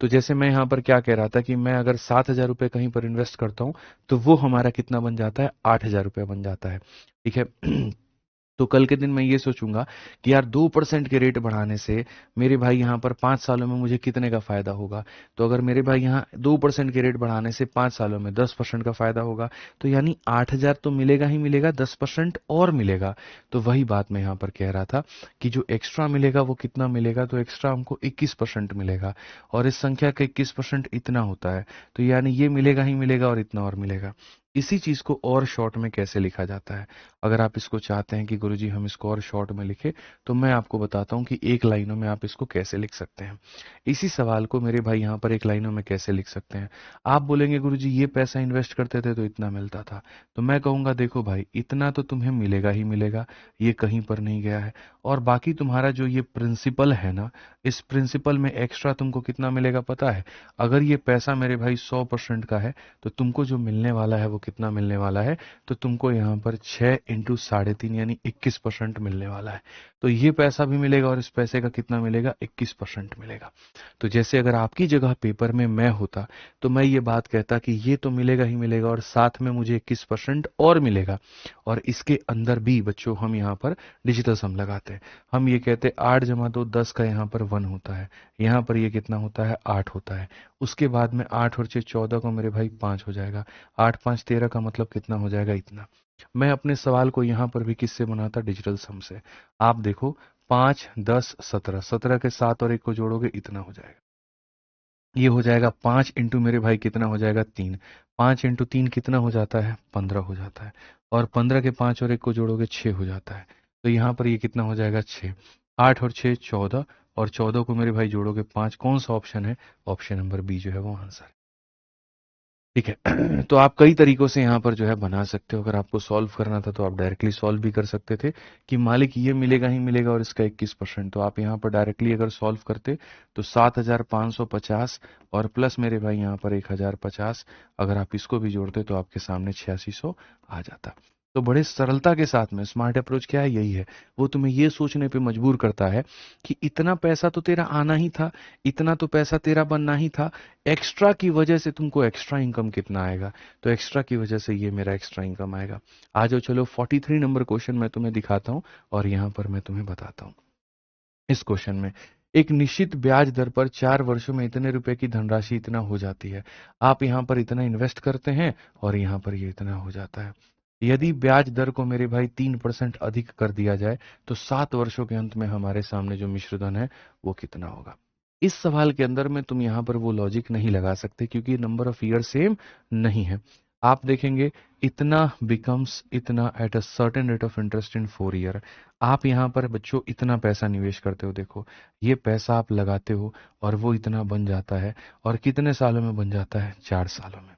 तो जैसे मैं यहाँ पर क्या कह रहा था कि मैं अगर 7,000 रुपये कहीं पर इन्वेस्ट करता हूँ तो वो हमारा कितना बन जाता है? 8,000 रुपये बन जाता है, ठीक है? तो कल के दिन मैं ये सोचूंगा कि यार 2% के रेट बढ़ाने से मेरे भाई यहाँ पर 5 सालों में मुझे कितने का फायदा होगा। तो अगर मेरे भाई यहाँ 2% के रेट बढ़ाने से 5 सालों में 10% का फायदा होगा, तो यानी 8,000 तो मिलेगा ही मिलेगा, 10% और मिलेगा। तो वही बात मैं यहाँ पर कह रहा था कि जो एक्स्ट्रा मिलेगा वो कितना मिलेगा? तो एक्स्ट्रा हमको 21% मिलेगा। और इस संख्या का 21% इतना होता है, तो यानी ये मिलेगा ही मिलेगा और इतना और मिलेगा। इसी चीज को और शॉर्ट में कैसे लिखा जाता है? अगर आप इसको चाहते हैं कि गुरुजी हम इसको और शॉर्ट में लिखें, तो मैं आपको बताता हूं कि एक लाइनों में आप इसको कैसे लिख सकते हैं। इसी सवाल को मेरे भाई यहाँ पर एक लाइनों में कैसे लिख सकते हैं? आप बोलेंगे गुरुजी ये पैसा इन्वेस्ट करते थे तो इतना मिलता था। तो मैं कहूंगा देखो भाई, इतना तो तुम्हें मिलेगा ही मिलेगा, ये कहीं पर नहीं गया है। और बाकी तुम्हारा जो ये प्रिंसिपल है ना, इस प्रिंसिपल में एक्स्ट्रा तुमको कितना मिलेगा पता है? अगर ये पैसा मेरे भाई 100% का है, तो तुमको जो मिलने वाला है वो कितना मिलने वाला है? तो तुमको यहाँ पर 6 × 3.5 यानी 21% मिलने वाला है। तो ये पैसा भी मिलेगा और इस पैसे का कितना मिलेगा? 21% मिलेगा। तो जैसे अगर आपकी जगह पेपर में मैं होता तो मैं ये बात कहता कि ये तो मिलेगा ही मिलेगा और साथ में मुझे 21% और मिलेगा। और इसके अंदर भी बच्चों हम यहाँ पर डिजिटल सम लगाते हैं। हम ये कहते 8 + 2 10 का यहाँ पर 1 होता है। यहाँ पर ये कितना होता है? 8 होता है। उसके बाद में 8 और 6 14 को मेरे भाई 5 हो जाएगा। 8 5 13 का मतलब कितना हो जाएगा? इतना। मैं अपने सवाल को यहां पर भी किससे बनाता? डिजिटल सम से। आप देखो, 5 10 17, 17 के 7 और 1 को जोड़ोगे इतना हो जाएगा। ये हो जाएगा 5 इंटू मेरे भाई कितना हो जाएगा? 3। 5 इंटू 3 कितना हो जाता है? 15 हो जाता है। और 15 के 5 और 1 को जोड़ोगे 6 हो जाता है। तो यहाँ पर ये कितना हो जाएगा? 6। 8 और 6 14, और 14 को मेरे भाई जोड़ोगे 5। कौन सा ऑप्शन है? ऑप्शन नंबर बी जो है वो आंसर है। ठीक है। तो आप कई तरीकों से यहाँ पर जो है बना सकते हो। अगर आपको सॉल्व करना था तो आप डायरेक्टली सॉल्व भी कर सकते थे कि मालिक ये मिलेगा ही मिलेगा और इसका 21%। तो आप यहाँ पर डायरेक्टली अगर सॉल्व करते तो 7,550 और प्लस मेरे भाई यहाँ पर 1,050, अगर आप इसको भी जोड़ते तो आपके सामने 8600 आ जाता। तो बड़े सरलता के साथ में स्मार्ट अप्रोच क्या है? यही है, वो तुम्हें ये सोचने पे मजबूर करता है कि इतना पैसा तो तेरा आना ही था, इतना तो पैसा तेरा बनना ही था, एक्स्ट्रा की वजह से तुमको एक्स्ट्रा इनकम कितना आएगा? तो एक्स्ट्रा की वजह से ये मेरा एक्स्ट्रा इनकम आएगा। आ जाओ, चलो 43 नंबर क्वेश्चन मैं तुम्हें दिखाता हूं और यहां पर मैं तुम्हें बताता हूं। इस क्वेश्चन में एक निश्चित ब्याज दर पर 4 वर्षों में इतने रुपए की धनराशि इतना हो जाती है। आप यहां पर इतना इन्वेस्ट करते हैं और यहां पर ये इतना हो जाता है। यदि ब्याज दर को मेरे भाई 3% अधिक कर दिया जाए तो 7 वर्षों के अंत में हमारे सामने जो मिश्रधन है वो कितना होगा? इस सवाल के अंदर में तुम यहां पर वो लॉजिक नहीं लगा सकते क्योंकि नंबर ऑफ ईयर सेम नहीं है। आप देखेंगे इतना बिकम्स इतना eight a certain rate of interest in 4 year. आप यहाँ पर बच्चों इतना पैसा निवेश करते हो, देखो ये पैसा आप लगाते हो और वो इतना बन जाता है। और कितने सालों में बन जाता है? 4 सालों में।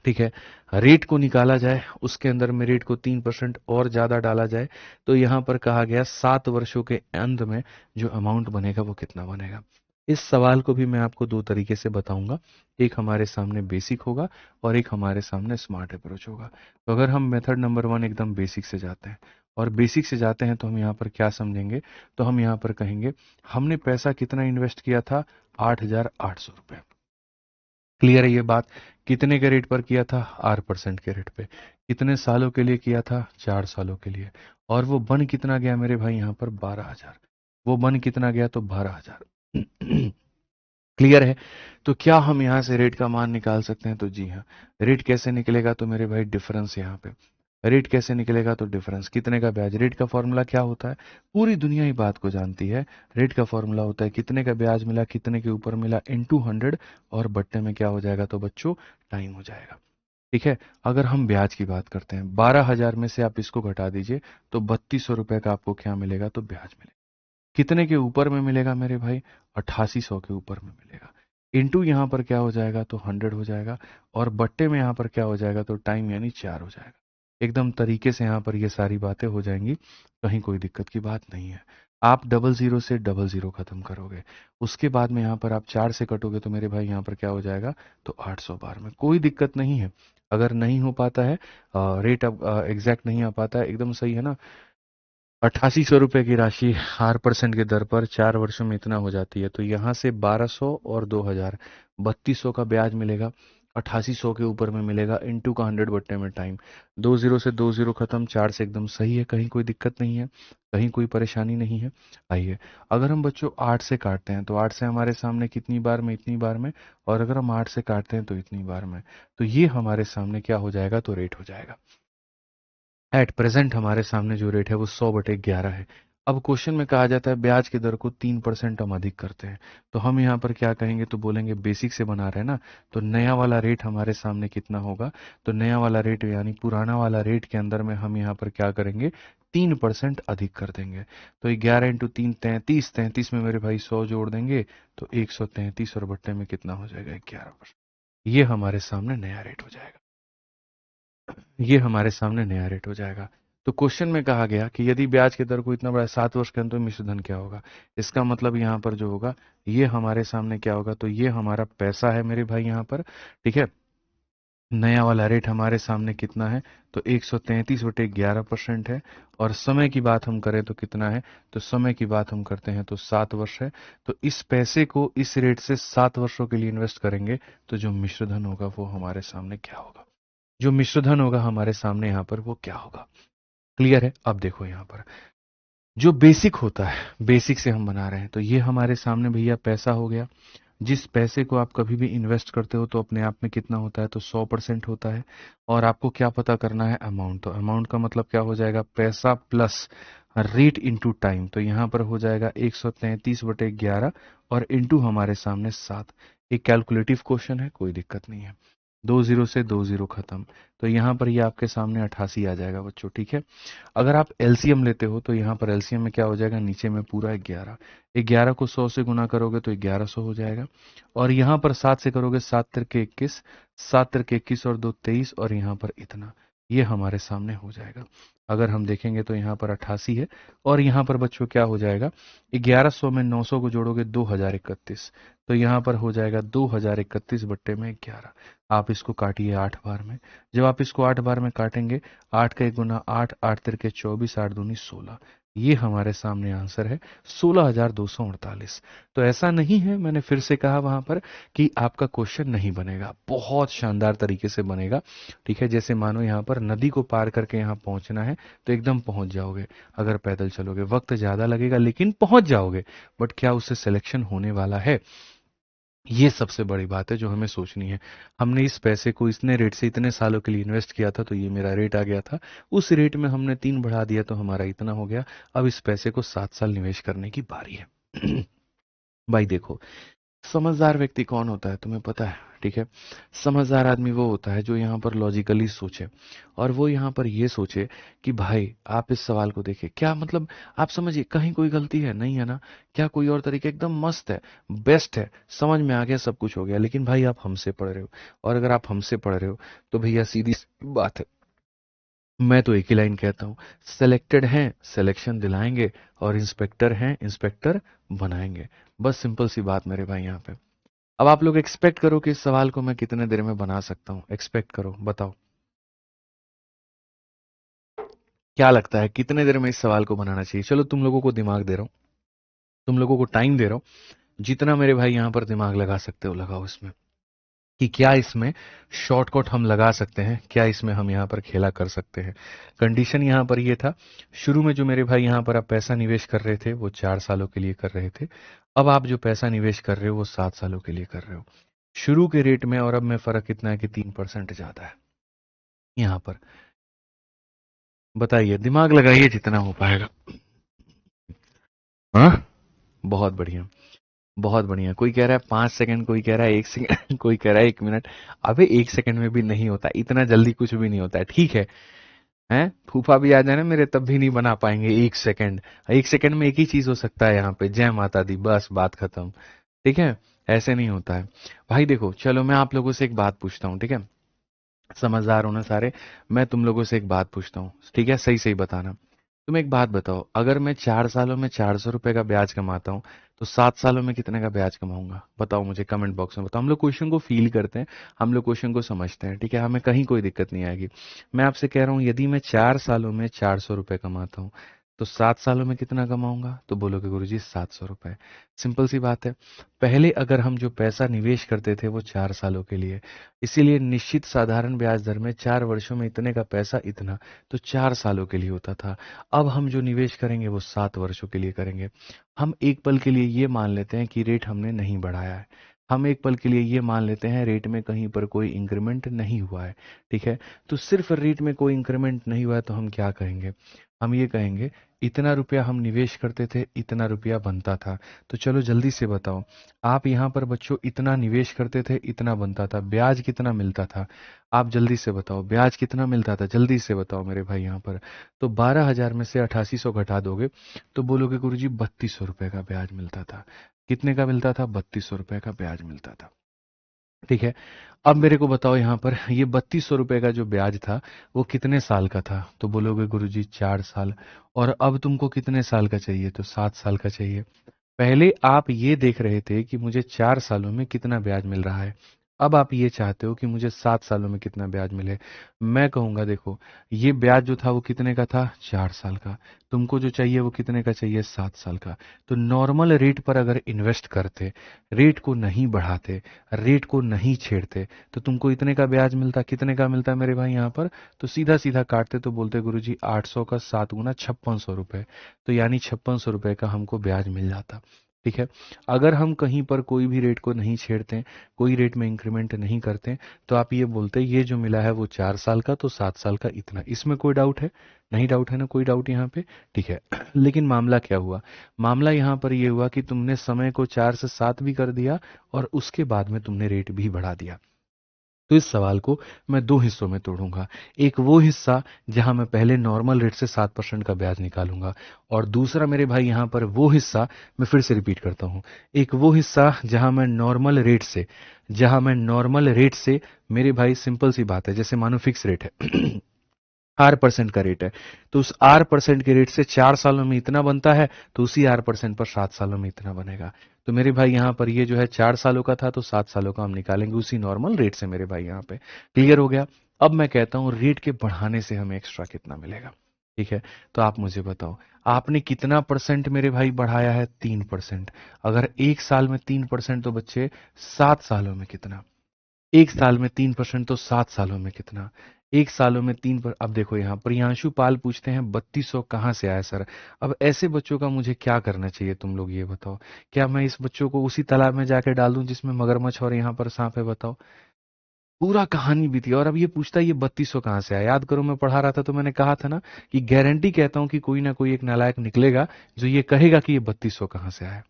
ठीक है। रेट को निकाला जाए, उसके अंदर में रेट को 3% और ज्यादा डाला जाए, तो यहां पर कहा गया 7 वर्षों के अंत में जो अमाउंट बनेगा वो कितना बनेगा? इस सवाल को भी मैं आपको दो तरीके से बताऊंगा। एक हमारे सामने बेसिक होगा और एक हमारे सामने स्मार्ट अप्रोच होगा। तो अगर हम मेथड नंबर 1 एकदम बेसिक से जाते हैं और बेसिक से जाते हैं तो हम यहाँ पर क्या समझेंगे? तो हम यहाँ पर कहेंगे हमने पैसा कितना इन्वेस्ट किया था? 8,800 रुपये। क्लियर है ये बात? कितने के रेट पर किया था? 8% के रेट पे। कितने सालों के लिए किया था? 4 सालों के लिए। और वो बन कितना गया मेरे भाई यहाँ पर? 12,000। वो बन कितना गया? तो 12,000। क्लियर है? तो क्या हम यहाँ से रेट का मान निकाल सकते हैं? तो जी हाँ। रेट कैसे निकलेगा? तो मेरे भाई डिफरेंस यहाँ पे। रेट कैसे निकलेगा? तो डिफरेंस कितने का ब्याज। रेट का फॉर्मूला क्या होता है? पूरी दुनिया ही बात को जानती है। रेट का फॉर्मूला होता है कितने का ब्याज मिला, कितने के ऊपर मिला, इनटू 100, और बट्टे में क्या हो जाएगा? तो बच्चों टाइम हो जाएगा। ठीक है। अगर हम ब्याज की बात करते हैं, 12,000 में से आप इसको घटा दीजिए तो 3200 रुपए का आपको क्या मिलेगा? तो ब्याज मिलेगा। कितने के ऊपर में मिलेगा मेरे भाई? 8800 के ऊपर में मिलेगा। इंटू यहाँ पर क्या हो जाएगा? तो 100 हो जाएगा। और बट्टे में यहाँ पर क्या हो जाएगा? तो टाइम यानी 4 हो जाएगा। एकदम तरीके से यहाँ पर ये सारी बातें हो जाएंगी, कहीं कोई दिक्कत की बात नहीं है। आप 00 से 00 खत्म करोगे, उसके बाद में यहाँ पर आप 4 से कटोगे तो मेरे भाई यहाँ पर क्या हो जाएगा? तो 800 बार में। कोई दिक्कत नहीं है। अगर नहीं हो पाता है, रेट अब एग्जैक्ट नहीं आ पाता है, एकदम सही है ना। 8800 रुपए की राशि 8% की दर पर 4 वर्षों में इतना हो जाती है। तो यहाँ से 1200 और 2000, 3200 का ब्याज मिलेगा। 8800 के ऊपर में मिलेगा, इंटू का 100 बट्टे में टाइम। 20 से 20 खत्म, 4 से एकदम सही है, कहीं कोई दिक्कत नहीं है, कहीं कोई परेशानी नहीं है। आइए, अगर हम बच्चों 8 से काटते हैं तो 8 से हमारे सामने कितनी बार में? इतनी बार में। और अगर हम 8 से काटते हैं तो इतनी बार में। तो ये हमारे सामने क्या हो जाएगा? तो रेट हो जाएगा। एट प्रेजेंट हमारे सामने जो रेट है वो 100/11 है। अब क्वेश्चन में कहा जाता है ब्याज की दर को 3% हम अधिक करते हैं, तो हम यहाँ पर क्या कहेंगे? तो बोलेंगे बेसिक से बना रहे हैं ना, तो नया वाला रेट हमारे सामने कितना होगा? तो नया वाला रेट यानी पुराना वाला रेट के अंदर में हम यहाँ पर क्या करेंगे? 3% अधिक कर देंगे। तो 11 इंटू 3 33, 33 में मेरे भाई 100 जोड़ देंगे तो 133, और बट्टे में कितना हो जाएगा? 11%। ये हमारे सामने नया रेट हो जाएगा। ये हमारे सामने नया रेट हो जाएगा। तो क्वेश्चन में कहा गया कि यदि ब्याज की दर को इतना बड़ा 7 वर्ष के अंदर मिश्र धन क्या होगा? इसका मतलब यहाँ पर जो होगा, ये हमारे सामने क्या होगा? तो ये हमारा पैसा है मेरे भाई यहाँ पर। ठीक है। नया वाला रेट हमारे सामने कितना है? तो 133/11% है। और समय की बात हम करें तो कितना है? तो समय की बात हम करते हैं तो 7 वर्ष है। तो इस पैसे को इस रेट से 7 वर्षों के लिए इन्वेस्ट करेंगे तो जो मिश्र धन होगा वो हमारे सामने क्या होगा? जो मिश्रधन होगा हमारे सामने यहाँ पर वो क्या होगा? क्लियर है? अब देखो यहाँ पर जो बेसिक होता है, बेसिक से हम बना रहे हैं, तो ये हमारे सामने भैया पैसा हो गया। जिस पैसे को आप कभी भी इन्वेस्ट करते हो तो अपने आप में कितना होता है? तो 100% होता है। और आपको क्या पता करना है? अमाउंट। तो अमाउंट का मतलब क्या हो जाएगा? पैसा प्लस रेट इंटू टाइम। तो यहाँ पर हो जाएगा 133/11 और इंटू हमारे सामने 7। एक कैलकुलेटिव क्वेश्चन है, कोई दिक्कत नहीं है। 20 से 20 खत्म, तो यहाँ पर ये आपके सामने 88 आ जाएगा बच्चों। ठीक है। अगर आप एलसीएम लेते हो तो यहाँ पर एलसीएम में क्या हो जाएगा? नीचे में पूरा 11, 11 को 100 से गुना करोगे तो 1100 हो जाएगा। और यहाँ पर 7 से करोगे, 7 तिरके 21, 7 तिरके 21 और 2 23, और यहाँ पर इतना, ये हमारे सामने हो जाएगा। अगर हम देखेंगे तो यहाँ पर 88 है, और यहाँ पर बच्चों क्या हो जाएगा? 1100 में 900 को जोड़ोगे 2031, तो यहाँ पर हो जाएगा 2031 बट्टे में 11। आप इसको काटिए 8 बार में। जब आप इसको 8 बार में काटेंगे, 8 का 1 गुना 8, 8 तिरके 24, 8 दूनी 16, ये हमारे सामने आंसर है 16,248। तो ऐसा नहीं है, मैंने फिर से कहा वहां पर, कि आपका क्वेश्चन नहीं बनेगा, बहुत शानदार तरीके से बनेगा। ठीक है। जैसे मानो यहाँ पर नदी को पार करके यहाँ पहुंचना है तो एकदम पहुंच जाओगे। अगर पैदल चलोगे वक्त ज्यादा लगेगा लेकिन पहुंच जाओगे। बट क्या उससे सिलेक्शन होने वाला है? ये सबसे बड़ी बात है जो हमें सोचनी है। हमने इस पैसे को इतने रेट से इतने सालों के लिए इन्वेस्ट किया था तो ये मेरा रेट आ गया था। उस रेट में हमने 3 बढ़ा दिया तो हमारा इतना हो गया। अब इस पैसे को 7 साल निवेश करने की बारी है। भाई देखो, समझदार व्यक्ति कौन होता है तुम्हें पता है? ठीक है। समझदार आदमी वो होता है जो यहाँ पर लॉजिकली सोचे, और वो यहाँ पर ये सोचे कि भाई आप इस सवाल को देखिए, क्या मतलब, आप समझिए कहीं कोई गलती है नहीं है ना? क्या कोई और तरीका एकदम मस्त है, बेस्ट है, समझ में आ गया, सब कुछ हो गया। लेकिन भाई आप हमसे पढ़ रहे हो, और अगर आप हमसे पढ़ रहे हो तो भैया सीधी सी बात है, मैं तो एक ही लाइन कहता हूँ, सेलेक्टेड हैं सिलेक्शन दिलाएंगे, और इंस्पेक्टर हैं इंस्पेक्टर बनाएंगे। बस सिंपल सी बात मेरे भाई यहाँ पे। अब आप लोग एक्सपेक्ट करो कि इस सवाल को मैं कितने देर में बना सकता हूं। एक्सपेक्ट करो, बताओ क्या लगता है कितने देर में इस सवाल को बनाना चाहिए? चलो तुम लोगों को दिमाग दे रहा हूं, तुम लोगों को टाइम दे रहा हूं, जितना मेरे भाई यहां पर दिमाग लगा सकते हो लगाओ इसमें, कि क्या इसमें शॉर्टकट हम लगा सकते हैं, क्या इसमें हम यहाँ पर खेला कर सकते हैं। कंडीशन यहाँ पर ये था, शुरू में जो मेरे भाई यहाँ पर आप पैसा निवेश कर रहे थे वो 4 सालों के लिए कर रहे थे। अब आप जो पैसा निवेश कर रहे हो वो 7 सालों के लिए कर रहे हो। शुरू के रेट में और अब में फर्क कितना है कि 3% ज्यादा है यहाँ पर। बताइए, दिमाग लगाइए जितना हो पाएगा। हाँ, बहुत बढ़िया, बहुत बढ़िया। कोई कह रहा है 5 सेकंड, कोई कह रहा है 1 सेकंड, कोई कह रहा है 1 मिनट। अबे 1 सेकंड में भी नहीं होता, इतना जल्दी कुछ भी नहीं होता है, ठीक है। हैं, फूफा भी आ जाए ना मेरे, तब भी नहीं बना पाएंगे 1 सेकंड। 1 सेकंड में एक ही चीज हो सकता है यहाँ पे, जय माता दी, बस बात खत्म। ठीक है, ऐसे नहीं होता है। भाई देखो, चलो मैं आप लोगों से एक बात पूछता हूँ, ठीक है। समझदार हो ना सारे। मैं तुम लोगों से एक बात पूछता हूँ, ठीक है, सही सही बताना। तुम एक बात बताओ, अगर मैं 4 सालों में 400 रुपए का ब्याज कमाता हूँ, तो 7 सालों में कितने का ब्याज कमाऊंगा? बताओ मुझे, कमेंट बॉक्स में बताओ। हम लोग क्वेश्चन को फील करते हैं, हम लोग क्वेश्चन को समझते हैं, ठीक है, हमें कहीं कोई दिक्कत नहीं आएगी। मैं आपसे कह रहा हूँ, यदि मैं 4 सालों में 400 रुपए कमाता हूँ, तो 7 सालों में कितना कमाऊंगा? तो बोलोगे गुरुजी 700 रुपए। सिंपल सी बात है। पहले अगर हम जो पैसा निवेश करते थे वो 4 सालों के लिए, इसीलिए निश्चित साधारण ब्याज दर में 4 वर्षों में इतने का पैसा इतना, तो 4 सालों के लिए होता था। अब हम जो निवेश करेंगे वो 7 वर्षों के लिए करेंगे। हम एक पल के लिए ये मान लेते हैं कि रेट हमने नहीं बढ़ाया है। हम एक पल के लिए ये मान लेते हैं रेट में कहीं पर कोई इंक्रीमेंट नहीं हुआ है। ठीक है, तो सिर्फ रेट में कोई इंक्रीमेंट नहीं हुआ है तो हम क्या कहेंगे? हम ये कहेंगे, इतना रुपया हम निवेश करते थे, इतना रुपया बनता था। तो चलो जल्दी से बताओ, आप यहाँ पर बच्चों इतना निवेश करते थे, इतना बनता था, ब्याज कितना मिलता था? आप जल्दी से बताओ, ब्याज कितना मिलता था? जल्दी से बताओ मेरे भाई यहाँ पर। तो 12,000 में से 8800 घटा दोगे तो बोलोगे गुरुजी 3200 रुपए का ब्याज मिलता था। कितने का मिलता था? 3200 रुपए का ब्याज मिलता था। ठीक है, अब मेरे को बताओ यहाँ पर, ये 3200 रुपए का जो ब्याज था वो कितने साल का था? तो बोलोगे गुरुजी 4 साल। और अब तुमको कितने साल का चाहिए? तो 7 साल का चाहिए। पहले आप ये देख रहे थे कि मुझे 4 सालों में कितना ब्याज मिल रहा है, अब आप ये चाहते हो कि मुझे 7 सालों में कितना ब्याज मिले। मैं कहूंगा देखो, ये ब्याज जो था वो कितने का था? 4 साल का। तुमको जो चाहिए वो कितने का चाहिए? 7 साल का। तो नॉर्मल रेट पर अगर इन्वेस्ट करते, रेट को नहीं बढ़ाते, रेट को नहीं छेड़ते, तो तुमको इतने का ब्याज मिलता। कितने का मिलता है मेरे भाई यहाँ पर? तो सीधा सीधा काटते तो बोलते गुरुजी 800 का 7 गुना 5600 रुपए। तो यानी 5600 रुपए का हमको ब्याज मिल जाता। ठीक है, अगर हम कहीं पर कोई भी रेट को नहीं छेड़ते, कोई रेट में इंक्रीमेंट नहीं करते, तो आप ये बोलते ये जो मिला है वो 4 साल का, तो 7 साल का इतना। इसमें कोई डाउट है? नहीं डाउट है ना, कोई डाउट यहाँ पे? ठीक है। लेकिन मामला क्या हुआ? मामला यहाँ पर ये हुआ कि तुमने समय को 4 से 7 भी कर दिया और उसके बाद में तुमने रेट भी बढ़ा दिया। तो इस सवाल को मैं दो हिस्सों में तोड़ूंगा। एक वो हिस्सा जहां मैं पहले नॉर्मल रेट से 7% का ब्याज निकालूंगा, और दूसरा मेरे भाई यहां पर वो हिस्सा, मैं फिर से रिपीट करता हूं, एक वो हिस्सा जहां मैं नॉर्मल रेट से मेरे भाई, सिंपल सी बात है, जैसे मानो फिक्स रेट है, R% का रेट है, तो उस R% के रेट से 4 सालों में इतना बनता है, तो उसी R% पर 7 सालों में इतना बनेगा। तो मेरे भाई यहाँ पर ये जो है 4 सालों का था, तो 7 सालों का हम निकालेंगे उसी नॉर्मल रेट से मेरे भाई यहाँ पे। क्लियर हो गया? अब मैं कहता हूँ रेट के बढ़ाने से हमें एक्स्ट्रा कितना मिलेगा। ठीक है, तो आप मुझे बताओ, आपने कितना परसेंट मेरे भाई बढ़ाया है? 3%। अगर एक साल में 3%, तो बच्चे 7 सालों में कितना? एक साल में 3% तो 7 सालों में कितना? एक सालों में अब देखो, यहाँ प्रियांशु पाल पूछते हैं 3200 कहाँ से आया सर? अब ऐसे बच्चों का मुझे क्या करना चाहिए, तुम लोग ये बताओ। क्या मैं इस बच्चों को उसी तालाब में जाके डाल दूं जिसमें मगरमच्छ और यहाँ पर सांप है? बताओ, पूरा कहानी बीती और अब ये पूछता है ये 3200 कहाँ से आया। याद करो, मैं पढ़ा रहा था तो मैंने कहा था ना कि गारंटी कहता हूं कि कोई ना कोई एक नालायक निकलेगा जो ये कहेगा कि ये 3200 कहाँ से आया।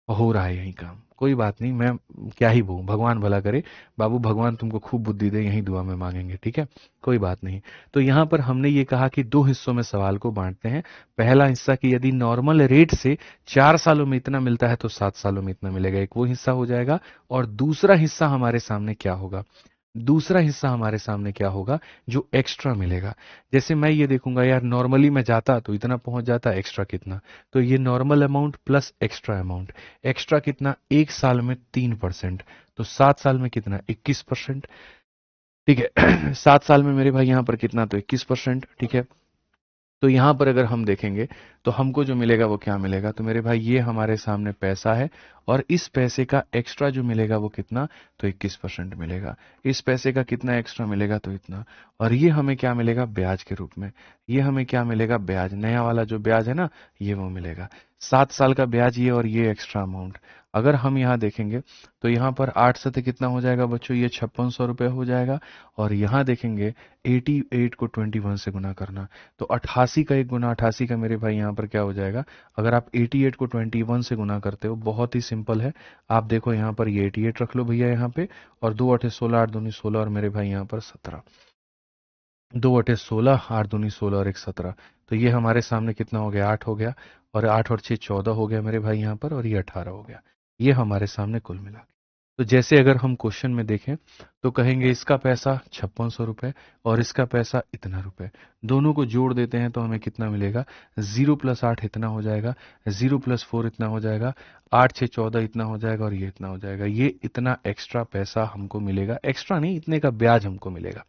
हो रहा है यही काम, कोई बात नहीं, मैं क्या ही बोलूं, भगवान भला करे। बाबू, भगवान तुमको खूब बुद्धि दे, यही दुआ में मांगेंगे, ठीक है, कोई बात नहीं। तो यहाँ पर हमने ये कहा कि दो हिस्सों में सवाल को बांटते हैं। पहला हिस्सा कि यदि नॉर्मल रेट से 4 सालों में इतना मिलता है तो 7 सालों में इतना मिलेगा, एक वो हिस्सा हो जाएगा। और दूसरा हिस्सा हमारे सामने क्या होगा? दूसरा हिस्सा हमारे सामने क्या होगा जो एक्स्ट्रा मिलेगा? जैसे मैं ये देखूंगा, यार नॉर्मली मैं जाता तो इतना पहुंच जाता, एक्स्ट्रा कितना? तो ये normal amount plus extra amount. Extra कितना? एक साल में 3%, तो 7 साल में कितना? 21%। ठीक है, 7 साल में मेरे भाई यहाँ पर कितना? तो 21%। ठीक है, तो यहाँ पर अगर हम देखेंगे तो हमको जो मिलेगा वो क्या मिलेगा? तो मेरे भाई ये हमारे सामने पैसा है, और इस पैसे का एक्स्ट्रा जो मिलेगा वो कितना? तो 21% मिलेगा। इस पैसे का कितना एक्स्ट्रा मिलेगा? तो इतना। और ये हमें क्या मिलेगा? ब्याज के रूप में। ये हमें क्या मिलेगा? ब्याज, नया वाला जो ब्याज है ना, ये वो मिलेगा। 7 साल का ब्याज ये, और ये एक्स्ट्रा अमाउंट। अगर हम यहाँ देखेंगे तो यहाँ पर 8 से कितना हो जाएगा बच्चों, ये 5600 रुपये हो जाएगा। और यहाँ देखेंगे 88 को 21 से गुना करना, तो 88 का एक गुना 88 का मेरे भाई यहाँ पर क्या हो जाएगा। अगर आप 88 को 21 से गुना करते हो, बहुत ही सिंपल है। आप देखो यहाँ पर ये 88 रख लो भैया यहाँ पे, और 2 8 16, 8 दूनी 16, और मेरे भाई यहाँ पर 17, 2 8 16, 8 दूनी 16 और 1 17। तो ये हमारे सामने कितना हो गया, 8 हो गया, और 8 और 6 14 हो गया मेरे भाई यहाँ पर, और ये 18 हो गया। ये हमारे सामने कुल मिला के। तो जैसे अगर हम क्वेश्चन में देखें तो कहेंगे इसका पैसा 5600 रुपये और इसका पैसा इतना रुपए, दोनों को जोड़ देते हैं तो हमें कितना मिलेगा, 0 + 8 इतना हो जाएगा, 0 + 4 इतना हो जाएगा, 8 6 14 इतना हो जाएगा, और ये इतना हो जाएगा। ये इतना एक्स्ट्रा पैसा हमको मिलेगा, एक्स्ट्रा नहीं, इतने का ब्याज हमको मिलेगा।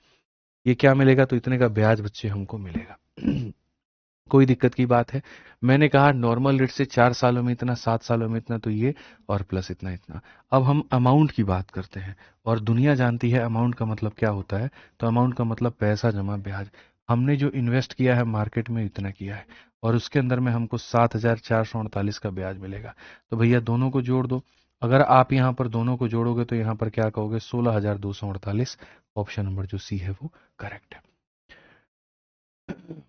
ये क्या मिलेगा, तो इतने का ब्याज बच्चे हमको मिलेगा। कोई दिक्कत की बात है। मैंने कहा नॉर्मल रेट से 4 सालों में इतना, 7 सालों में इतना, तो ये और प्लस इतना इतना। अब हम अमाउंट की बात करते हैं, और दुनिया जानती है अमाउंट का मतलब क्या होता है। तो अमाउंट का मतलब पैसा जमा ब्याज। हमने जो इन्वेस्ट किया है मार्केट में इतना किया है, और उसके अंदर में हमको 7448 का ब्याज मिलेगा। तो भैया दोनों को जोड़ दो। अगर आप यहाँ पर दोनों को जोड़ोगे तो यहाँ पर क्या कहोगे, 16248। ऑप्शन नंबर जो सी है वो करेक्ट है।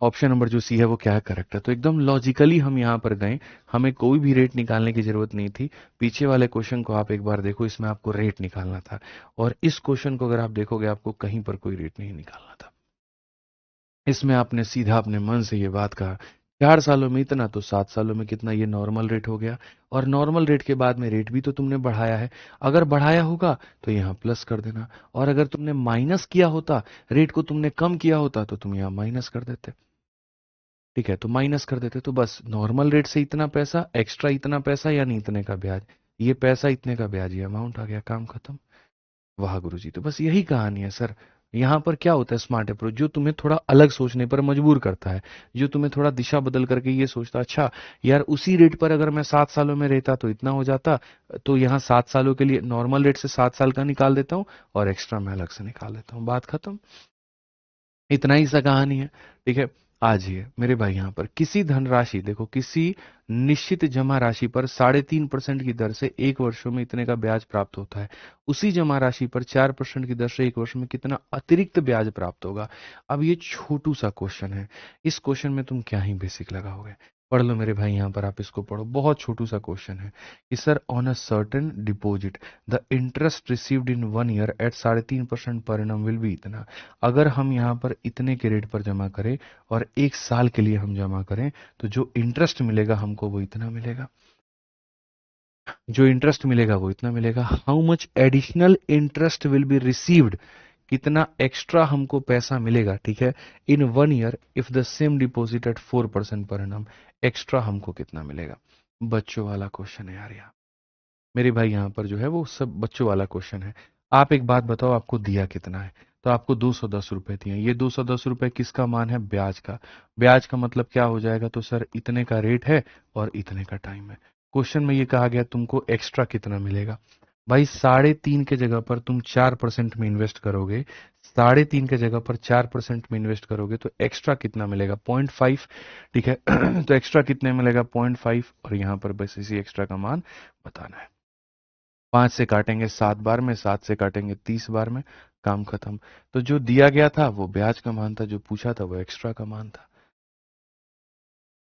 ऑप्शन नंबर जो सी है वो क्या है, करेक्ट है। तो एकदम लॉजिकली हम यहाँ पर गए, हमें कोई भी रेट निकालने की जरूरत नहीं थी। पीछे वाले क्वेश्चन को आप एक बार देखो, इसमें आपको रेट निकालना था, और इस क्वेश्चन को अगर आप देखोगे आपको कहीं पर कोई रेट नहीं निकालना था। इसमें आपने सीधा अपने मन से ये बात कहा, 4 सालों में इतना तो 7 सालों में कितना, ये नॉर्मल रेट हो गया। और नॉर्मल रेट के बाद में रेट भी तो तुमने बढ़ाया है। अगर बढ़ाया होगा तो यहाँ प्लस कर देना, और अगर तुमने माइनस किया होता, रेट को तुमने कम किया होता, तो तुम यहाँ माइनस कर देते। ठीक है, तो माइनस कर देते। तो बस नॉर्मल रेट से इतना पैसा, एक्स्ट्रा इतना पैसा, यानी इतने का ब्याज। ये पैसा इतने का ब्याज, ये अमाउंट आ गया, काम खत्म। वाह गुरुजी, तो बस यही कहानी है सर। यहाँ पर क्या होता है, स्मार्ट अप्रोच जो तुम्हें थोड़ा अलग सोचने पर मजबूर करता है, जो तुम्हें थोड़ा दिशा बदल करके ये सोचता, अच्छा यार उसी रेट पर अगर मैं 7 सालों में रहता तो इतना हो जाता, तो यहाँ 7 सालों के लिए नॉर्मल रेट से 7 साल का निकाल देता हूँ, और एक्स्ट्रा मैं अलग से निकाल देता हूँ, बात खत्म। इतना ही सा कहानी है। ठीक है, आज ही है मेरे भाई, यहाँ पर किसी धनराशि, देखो किसी निश्चित जमा राशि पर 3.5% की दर से 1 वर्षों में इतने का ब्याज प्राप्त होता है। उसी जमा राशि पर 4% की दर से 1 वर्ष में कितना अतिरिक्त ब्याज प्राप्त होगा। अब ये छोटू सा क्वेश्चन है, इस क्वेश्चन में तुम क्या ही बेसिक लगाओगे। पढ़ लो मेरे भाई, यहाँ पर आप इसको पढ़ो, बहुत छोटू सा क्वेश्चन है कि sir on a certain deposit the interest received in 1 year at 3.5% per annum will be इतना। अगर हम यहाँ पर इतने के रेट पर जमा करें और 1 साल के लिए हम जमा करें, तो जो इंटरेस्ट मिलेगा हमको वो इतना मिलेगा, जो इंटरेस्ट मिलेगा वो इतना मिलेगा। How much additional interest will be received, कितना एक्स्ट्रा हमको पैसा मिलेगा, ठीक है, इन 1 year if the same deposit eight 4% per annum, extra हमको कितना मिलेगा। बच्चों वाला क्वेश्चन है यार यहाँ, मेरे भाई यहाँ पर जो है वो सब बच्चों वाला क्वेश्चन है। आप एक बात बताओ, आपको दिया कितना है, तो आपको 210 रुपए दिए। ये 210 रुपए किसका मान है, ब्याज का। ब्याज का मतलब क्या हो जाएगा, तो सर इतने का रेट है और इतने का टाइम है। क्वेश्चन में ये कहा गया तुमको एक्स्ट्रा कितना मिलेगा। भाई 3.5 के जगह पर तुम 4% में इन्वेस्ट करोगे, 3.5 के जगह पर 4% में इन्वेस्ट करोगे, तो एक्स्ट्रा कितना मिलेगा, 0.5। ठीक है, तो एक्स्ट्रा कितने मिलेगा, 0.5, और यहाँ पर बस इसी एक्स्ट्रा का मान बताना है। 5 से काटेंगे 7 बार में, 7 से काटेंगे 30 बार में, काम खत्म। तो जो दिया गया था वो ब्याज का मान था, जो पूछा था वो एक्स्ट्रा का मान था।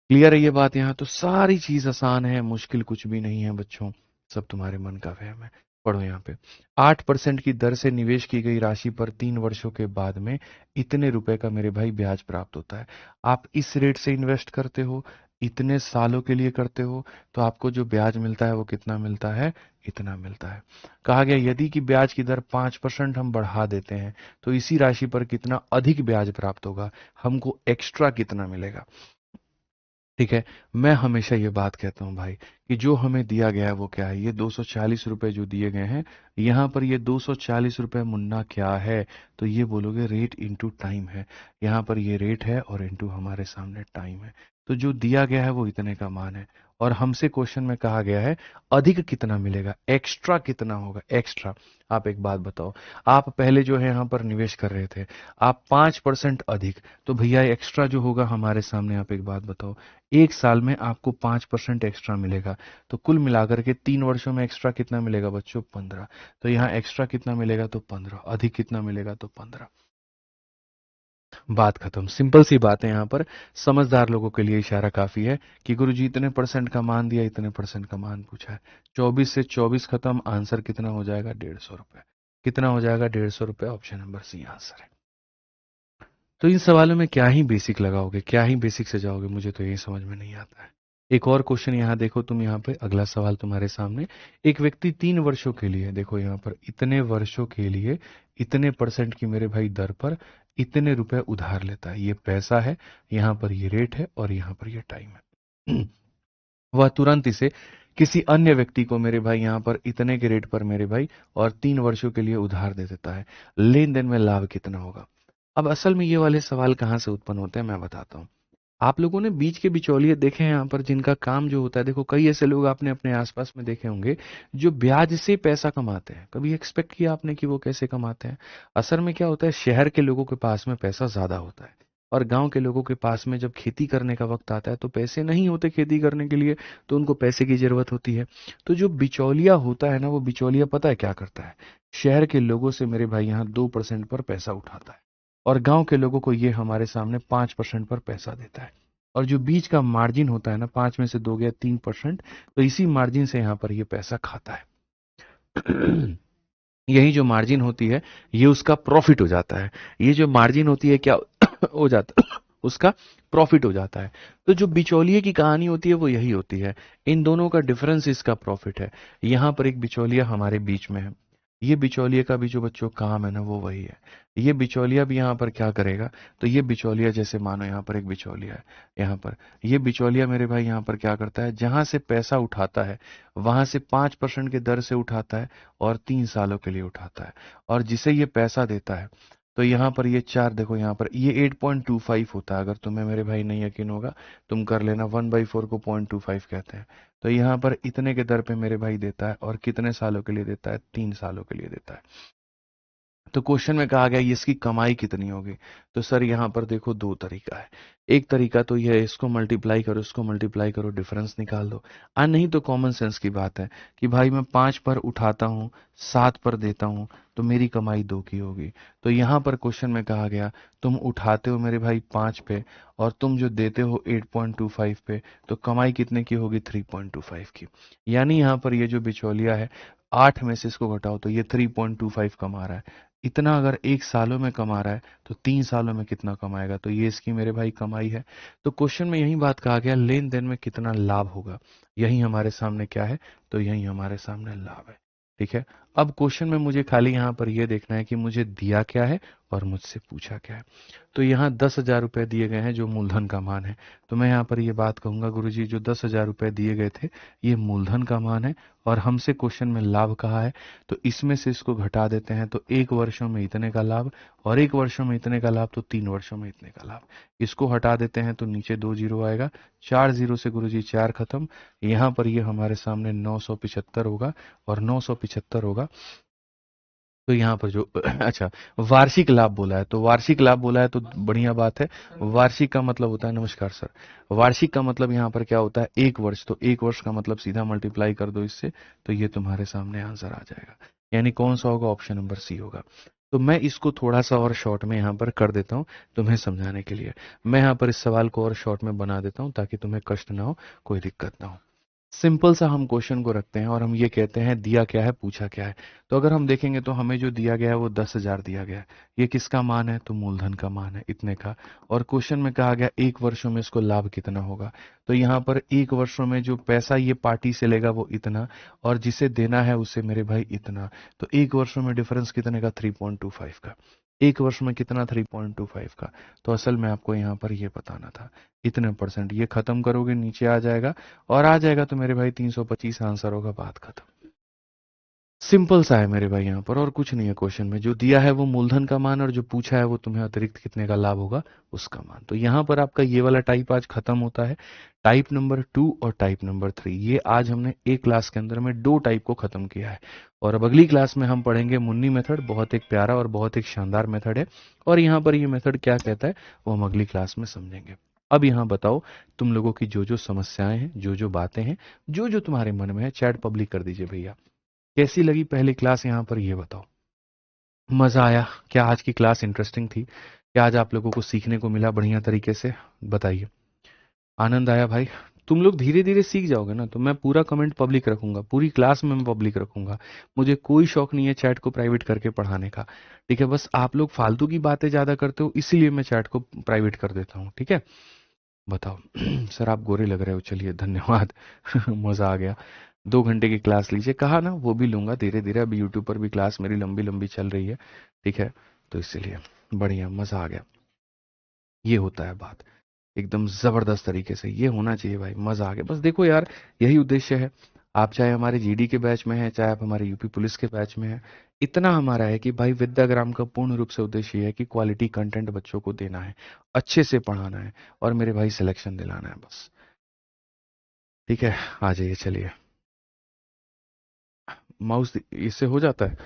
क्लियर है ये बात, यहाँ तो सारी चीज आसान है, मुश्किल कुछ भी नहीं है बच्चों, सब तुम्हारे मन का वहम है। पढ़ो यहाँ पे, 8% की दर से निवेश की गई राशि पर 3 वर्षों के बाद में इतने रुपए का मेरे भाई ब्याज प्राप्त होता है। आप इस रेट से इन्वेस्ट करते हो, इतने सालों के लिए करते हो, तो आपको जो ब्याज मिलता है वो कितना मिलता है, इतना मिलता है। कहा गया यदि कि ब्याज की दर 5% हम बढ़ा देते हैं, तो इसी राशि पर कितना अधिक ब्याज प्राप्त होगा, हमको एक्स्ट्रा कितना मिलेगा। ठीक है, मैं हमेशा ये बात कहता हूं भाई कि जो हमें दिया गया है वो क्या है, ये 240 रुपए जो दिए गए हैं, यहां पर ये 240 रुपए मुन्ना क्या है, तो ये बोलोगे रेट इनटू टाइम है। यहां पर ये रेट है और इनटू हमारे सामने टाइम है। तो जो दिया गया है वो इतने का मान है, और हमसे क्वेश्चन में कहा गया है अधिक कितना मिलेगा, एक्स्ट्रा कितना होगा, एक्स्ट्रा। आप एक बात बताओ, आप पहले जो है यहाँ पर निवेश कर रहे थे, आप 5% अधिक, तो भैया एक्स्ट्रा जो होगा हमारे सामने, आप एक बात बताओ, एक साल में आपको 5% एक्स्ट्रा मिलेगा, तो कुल मिलाकर के 3 वर्षों में एक्स्ट्रा कितना मिलेगा बच्चों, 15। तो यहाँ एक्स्ट्रा कितना मिलेगा, तो 15, अधिक कितना मिलेगा, तो 15। बात खत्म, सिंपल सी बात है। यहाँ पर समझदार लोगों के लिए इशारा काफी है कि गुरुजी इतने परसेंट का मान दिया, इतने परसेंट का मान पूछा है, 24 से 24 खत्म, आंसर कितना हो जाएगा, 150 रुपए। कितना हो जाएगा, 150 रुपए, ऑप्शन नंबर सी आंसर है। तो इन सवालों में क्या ही बेसिक लगाओगे, क्या ही बेसिक से जाओगे, मुझे तो यही समझ में नहीं आता है। एक और क्वेश्चन यहाँ देखो तुम, यहाँ पे अगला सवाल तुम्हारे सामने। एक व्यक्ति 3 वर्षों के लिए, देखो यहाँ पर इतने वर्षों के लिए इतने परसेंट की मेरे भाई दर पर इतने रुपए उधार लेता है, ये पैसा है, यहाँ पर ये रेट है, और यहाँ पर ये टाइम है। वह तुरंत इसे किसी अन्य व्यक्ति को मेरे भाई यहाँ पर इतने के रेट पर मेरे भाई और 3 वर्षों के लिए उधार दे देता है, लेन देन में लाभ कितना होगा। अब असल में ये वाले सवाल कहाँ से उत्पन्न होते हैं मैं बताता हूँ। आप लोगों ने बीच के बिचौलिए देखे हैं यहाँ पर, जिनका काम जो होता है, देखो कई ऐसे लोग आपने अपने आसपास में देखे होंगे जो ब्याज से पैसा कमाते हैं। कभी एक्सपेक्ट किया आपने कि वो कैसे कमाते हैं। असल में क्या होता है, शहर के लोगों के पास में पैसा ज्यादा होता है, और गांव के लोगों के पास में जब खेती करने का वक्त आता है तो पैसे नहीं होते खेती करने के लिए, तो उनको पैसे की जरूरत होती है। तो जो बिचौलिया होता है ना, वो बिचौलिया पता है क्या करता है, शहर के लोगों से मेरे भाई यहाँ 2% पर पैसा उठाता है, और गांव के लोगों को ये हमारे सामने 5% पर पैसा देता है। और जो बीच का मार्जिन होता है ना, 5 में से 2 गया 3%, तो इसी मार्जिन से यहाँ पर ये पैसा खाता है। यही जो मार्जिन होती है ये उसका प्रॉफिट हो जाता है। ये जो मार्जिन होती है क्या हो जाता है, उसका प्रॉफिट हो जाता है। तो जो बिचौलिए की कहानी होती है वो यही होती है, इन दोनों का डिफरेंस इसका प्रॉफिट है। यहाँ पर एक बिचौलिया हमारे बीच में है, ये बिचौलिए का भी जो बच्चों काम है ना वो वही है। ये बिचौलिया भी यहाँ पर क्या करेगा, तो ये बिचौलिया जैसे मानो यहाँ पर एक बिचौलिया है, यहाँ पर ये बिचौलिया मेरे भाई यहाँ पर क्या करता है, जहां से पैसा उठाता है वहां से 5% के दर से उठाता है, और 3 सालों के लिए उठाता है, और जिसे ये पैसा देता है, तो यहाँ पर ये चार, देखो यहाँ पर ये 8.25 होता है। अगर तुम्हें मेरे भाई नहीं यकीन होगा तुम कर लेना, 1/4 को 0.25 कहते हैं। तो यहाँ पर इतने के दर पे मेरे भाई देता है, और कितने सालों के लिए देता है, 3 सालों के लिए देता है। तो क्वेश्चन में कहा गया ये इसकी कमाई कितनी होगी। तो सर यहाँ पर देखो दो तरीका है। एक तरीका तो यह है, इसको मल्टीप्लाई करो, इसको मल्टीप्लाई करो, डिफरेंस निकाल दो। नहीं तो कॉमन सेंस की बात है कि भाई मैं 5 पर उठाता हूँ, 7 पर देता हूँ, तो मेरी कमाई 2 की होगी। तो यहाँ पर क्वेश्चन में कहा गया तुम उठाते हो मेरे भाई 5 पे, और तुम जो देते हो 8.25 पे, तो कमाई कितने की होगी, 3.25 की। यानी यहाँ पर ये जो बिचौलिया है, 8 में से इसको घटाओ तो ये 3.25 कमा रहा है। इतना अगर 1 सालों में कमा रहा है तो 3 सालों में कितना कमाएगा, तो ये इसकी मेरे भाई कमाई है। तो क्वेश्चन में यही बात कहा गया, लेन देन में कितना लाभ होगा, यही हमारे सामने क्या है, तो यही हमारे सामने लाभ है। ठीक है। अब क्वेश्चन में मुझे खाली यहाँ पर यह देखना है कि मुझे दिया क्या है और मुझसे पूछा क्या है। तो यहाँ 10,000 रुपए दिए गए हैं जो मूलधन का मान है। तो मैं यहाँ पर ये बात कहूंगा, गुरुजी जो 10,000 रुपए दिए गए थे ये मूलधन का मान है, और हमसे क्वेश्चन में लाभ कहा है, तो इसमें से इसको घटा देते हैं, तो 1 वर्षों में इतने का लाभ, और 1 वर्षों में इतने का लाभ, तो 3 वर्षों में इतने का लाभ। इसको हटा देते हैं तो नीचे 2 जीरो आएगा, 4 जीरो से गुरुजी 4 खत्म। यहाँ पर ये हमारे सामने 975 होगा, और 975 होगा। तो यहाँ पर जो अच्छा, वार्षिक लाभ बोला है, तो वार्षिक लाभ बोला है तो बढ़िया बात है। वार्षिक का मतलब होता है, नमस्कार सर, वार्षिक का मतलब यहाँ पर क्या होता है, 1 वर्ष। तो 1 वर्ष का मतलब सीधा मल्टीप्लाई कर दो इससे, तो ये तुम्हारे सामने आंसर आ जाएगा। यानी कौन सा होगा, ऑप्शन नंबर सी होगा। तो मैं इसको थोड़ा सा और शॉर्ट में यहाँ पर कर देता हूँ तुम्हें समझाने के लिए। मैं यहाँ पर इस सवाल को और शॉर्ट में बना देता हूँ ताकि तुम्हें कष्ट ना हो, कोई दिक्कत ना हो। सिंपल सा हम क्वेश्चन को रखते हैं और हम ये कहते हैं दिया क्या है, पूछा क्या है। तो अगर हम देखेंगे तो हमें जो दिया गया है वो 10,000 दिया गया है। ये किसका मान है, तो मूलधन का मान है, इतने का। और क्वेश्चन में कहा गया 1 वर्षों में इसको लाभ कितना होगा। तो यहाँ पर 1 वर्षों में जो पैसा ये पार्टी से लेगा वो इतना, और जिसे देना है उसे मेरे भाई इतना। तो 1 वर्षों में डिफरेंस कितने का, 3.25 का। 1 वर्ष में कितना, 3.25 का। तो असल में आपको यहाँ पर ये बताना था, इतने परसेंट। ये खत्म करोगे नीचे आ जाएगा, और आ जाएगा तो मेरे भाई 325 आंसर होगा, बात खत्म। सिंपल सा है मेरे भाई, यहाँ पर और कुछ नहीं है क्वेश्चन में। जो दिया है वो मूलधन का मान, और जो पूछा है वो तुम्हें अतिरिक्त कितने का लाभ होगा उसका मान। तो यहाँ पर आपका ये वाला टाइप आज खत्म होता है। टाइप नंबर 2 और टाइप नंबर 3, ये आज हमने एक क्लास के अंदर में 2 टाइप को खत्म किया है। और अब अगली क्लास में हम पढ़ेंगे मुन्नी मेथड, बहुत एक प्यारा और बहुत एक शानदार मेथड है। और यहाँ पर ये मेथड क्या कहता है वो हम अगली क्लास में समझेंगे। अब यहाँ बताओ, तुम लोगों की जो जो समस्याएं हैं, जो जो बातें हैं, जो जो तुम्हारे मन में है, चैट पब्लिक कर दीजिए भैया। कैसी लगी पहली क्लास, यहाँ पर ये बताओ। मजा आया क्या? आज की क्लास इंटरेस्टिंग थी क्या? आज आप लोगों को सीखने को मिला बढ़िया तरीके से? बताइए। आनंद आया भाई? तुम लोग धीरे धीरे सीख जाओगे ना, तो मैं पूरा कमेंट पब्लिक रखूंगा, पूरी क्लास में मैं पब्लिक रखूंगा। मुझे कोई शौक नहीं है चैट को प्राइवेट करके पढ़ाने का, ठीक है? बस आप लोग फालतू की बातें ज्यादा करते हो, इसीलिए मैं चैट को प्राइवेट कर देता हूँ, ठीक है? बताओ। सर आप गोरे लग रहे हो, चलिए धन्यवाद। मजा आ गया। 2 घंटे की क्लास लीजिए, कहा ना, वो भी लूंगा धीरे धीरे। अभी यूट्यूब पर भी क्लास मेरी लंबी लंबी चल रही है, ठीक है? तो इसीलिए बढ़िया मजा आ गया। ये होता है बात, एकदम जबरदस्त तरीके से ये होना चाहिए भाई। मजा आ गया। बस देखो यार, यही उद्देश्य है। आप चाहे हमारे जीडी के बैच में हैं, चाहे आप हमारे यूपी पुलिस के बैच में हैं, इतना हमारा है कि भाई विद्याग्राम का पूर्ण रूप से उद्देश्य ये है कि क्वालिटी कंटेंट बच्चों को देना है, अच्छे से पढ़ाना है, और मेरे भाई सिलेक्शन दिलाना है बस। ठीक है, आ जाइए, चलिए। माउस इससे हो जाता है?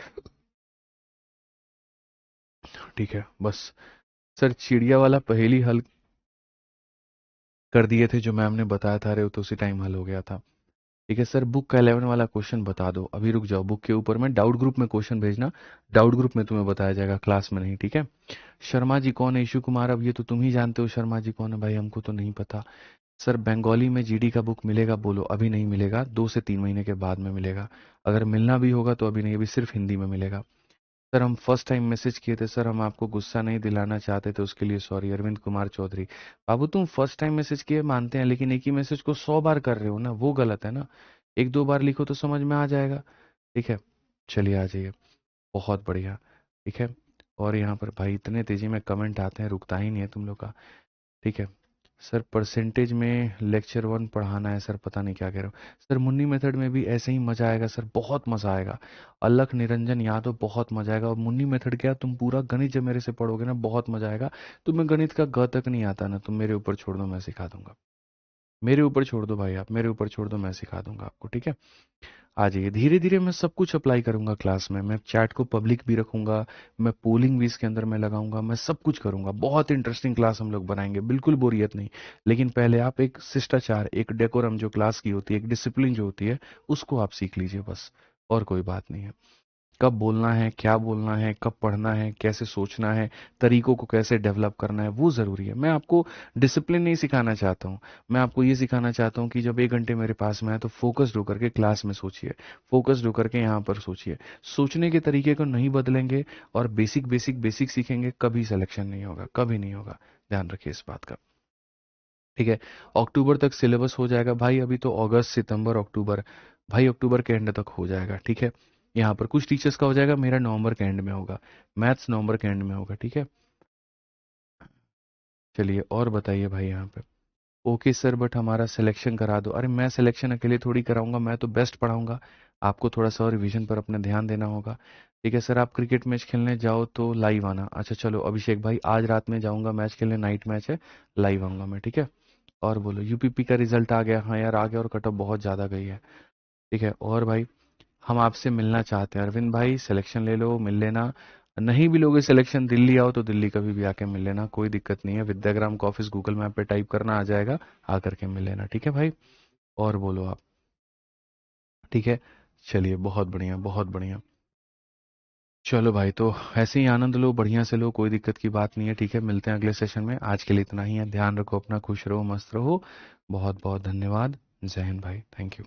ठीक है, बस। सर चिड़िया वाला पहेली हल कर दिए थे जो मैम ने बताया था, अरे वो तो उसी टाइम हल हो गया था। ठीक है सर, बुक का 11 वाला क्वेश्चन बता दो। अभी रुक जाओ, बुक के ऊपर में डाउट ग्रुप में क्वेश्चन भेजना, डाउट ग्रुप में तुम्हें बताया जाएगा, क्लास में नहीं, ठीक है? शर्मा जी कौन है? ईशु कुमार, अब ये तो तुम ही जानते हो शर्मा जी कौन है भाई, हमको तो नहीं पता। सर बंगाली में जीडी का बुक मिलेगा? बोलो अभी नहीं मिलेगा, 2 से 3 महीने के बाद में मिलेगा। अगर मिलना भी होगा तो अभी नहीं, अभी सिर्फ हिंदी में मिलेगा। सर हम फर्स्ट टाइम मैसेज किए थे सर, हम आपको गुस्सा नहीं दिलाना चाहते थे, उसके लिए सॉरी। अरविंद कुमार चौधरी। बाबू तुम फर्स्ट टाइम मैसेज किए मानते हैं, लेकिन एक ही मैसेज को 100 बार कर रहे हो ना, वो गलत है ना। 1-2 बार लिखो तो समझ में आ जाएगा, ठीक है? चलिए आ जाइए, बहुत बढ़िया। ठीक है, और यहाँ पर भाई इतने तेजी में कमेंट आते हैं, रुकता ही नहीं है तुम लोग का। ठीक है सर, परसेंटेज में लेक्चर 1 पढ़ाना है सर, पता नहीं क्या कह रहे हो। सर मुन्नी मेथड में भी ऐसे ही मजा आएगा सर, बहुत मजा आएगा। अलख निरंजन यादव, बहुत मजा आएगा। और मुन्नी मेथड क्या, तुम पूरा गणित जब मेरे से पढ़ोगे ना, बहुत मजा आएगा। तुम्हें गणित का ग तक नहीं आता ना, तुम मेरे ऊपर छोड़ दो, मैं सिखा दूंगा। मेरे ऊपर छोड़ दो भाई, आप मेरे ऊपर छोड़ दो, मैं सिखा दूंगा आपको, ठीक है? आ जाइए, धीरे धीरे मैं सब कुछ अप्लाई करूंगा क्लास में। मैं चैट को पब्लिक भी रखूंगा, मैं पोलिंग भी इसके अंदर में लगाऊंगा, मैं सब कुछ करूंगा। बहुत इंटरेस्टिंग क्लास हम लोग बनाएंगे, बिल्कुल बोरियत नहीं। लेकिन पहले आप एक शिष्टाचार, एक डेकोरम जो क्लास की होती है, एक डिसिप्लिन जो होती है, उसको आप सीख लीजिए बस, और कोई बात नहीं है। कब बोलना है, क्या बोलना है, कब पढ़ना है, कैसे सोचना है, तरीकों को कैसे डेवलप करना है, वो ज़रूरी है। मैं आपको डिसिप्लिन नहीं सिखाना चाहता हूँ, मैं आपको ये सिखाना चाहता हूँ कि जब 1 घंटे मेरे पास में है तो फोकस्ड होकर के क्लास में सोचिए, फोकस्ड होकर के यहाँ पर सोचिए। सोचने के तरीके को नहीं बदलेंगे और बेसिक बेसिक बेसिक सीखेंगे, कभी सिलेक्शन नहीं होगा, कभी नहीं होगा। ध्यान रखिए इस बात का, ठीक है? अक्टूबर तक सिलेबस हो जाएगा भाई, अभी तो अगस्त सितंबर अक्टूबर, भाई अक्टूबर के एंड तक हो जाएगा, ठीक है? यहाँ पर कुछ टीचर्स का हो जाएगा, मेरा नवंबर के एंड में होगा, मैथ्स नवंबर के एंड में होगा, ठीक है? चलिए और बताइए भाई यहाँ पे। ओके सर, बट हमारा सिलेक्शन करा दो। अरे मैं सिलेक्शन अकेले थोड़ी कराऊंगा, मैं तो बेस्ट पढ़ाऊंगा। आपको थोड़ा सा और रिवीजन पर अपने ध्यान देना होगा, ठीक है? सर आप क्रिकेट मैच खेलने जाओ तो लाइव आना। अच्छा चलो अभिषेक भाई, आज रात में जाऊंगा मैच खेलने, नाइट मैच है, लाइव आऊंगा मैं, ठीक है? और बोलो, यूपीपी का रिजल्ट आ गया? हाँ यार आ गया, और कट ऑफ बहुत ज़्यादा गई है, ठीक है? और भाई हम आपसे मिलना चाहते हैं, अरविंद भाई सिलेक्शन ले लो, मिल लेना। नहीं भी लोगे सिलेक्शन, दिल्ली आओ तो दिल्ली कभी भी आके मिल लेना, कोई दिक्कत नहीं है। विद्याग्राम का ऑफिस गूगल मैप पे टाइप करना, आ जाएगा, आकर के मिल लेना, ठीक है भाई? और बोलो आप, ठीक है? चलिए बहुत बढ़िया, बहुत बढ़िया। चलो भाई, तो ऐसे ही आनंद लो, बढ़िया से लो, कोई दिक्कत की बात नहीं है, ठीक है? मिलते हैं अगले सेशन में, आज के लिए इतना ही है। ध्यान रखो अपना, खुश रहो, मस्त रहो। बहुत बहुत धन्यवाद। जय हिंद भाई, थैंक यू।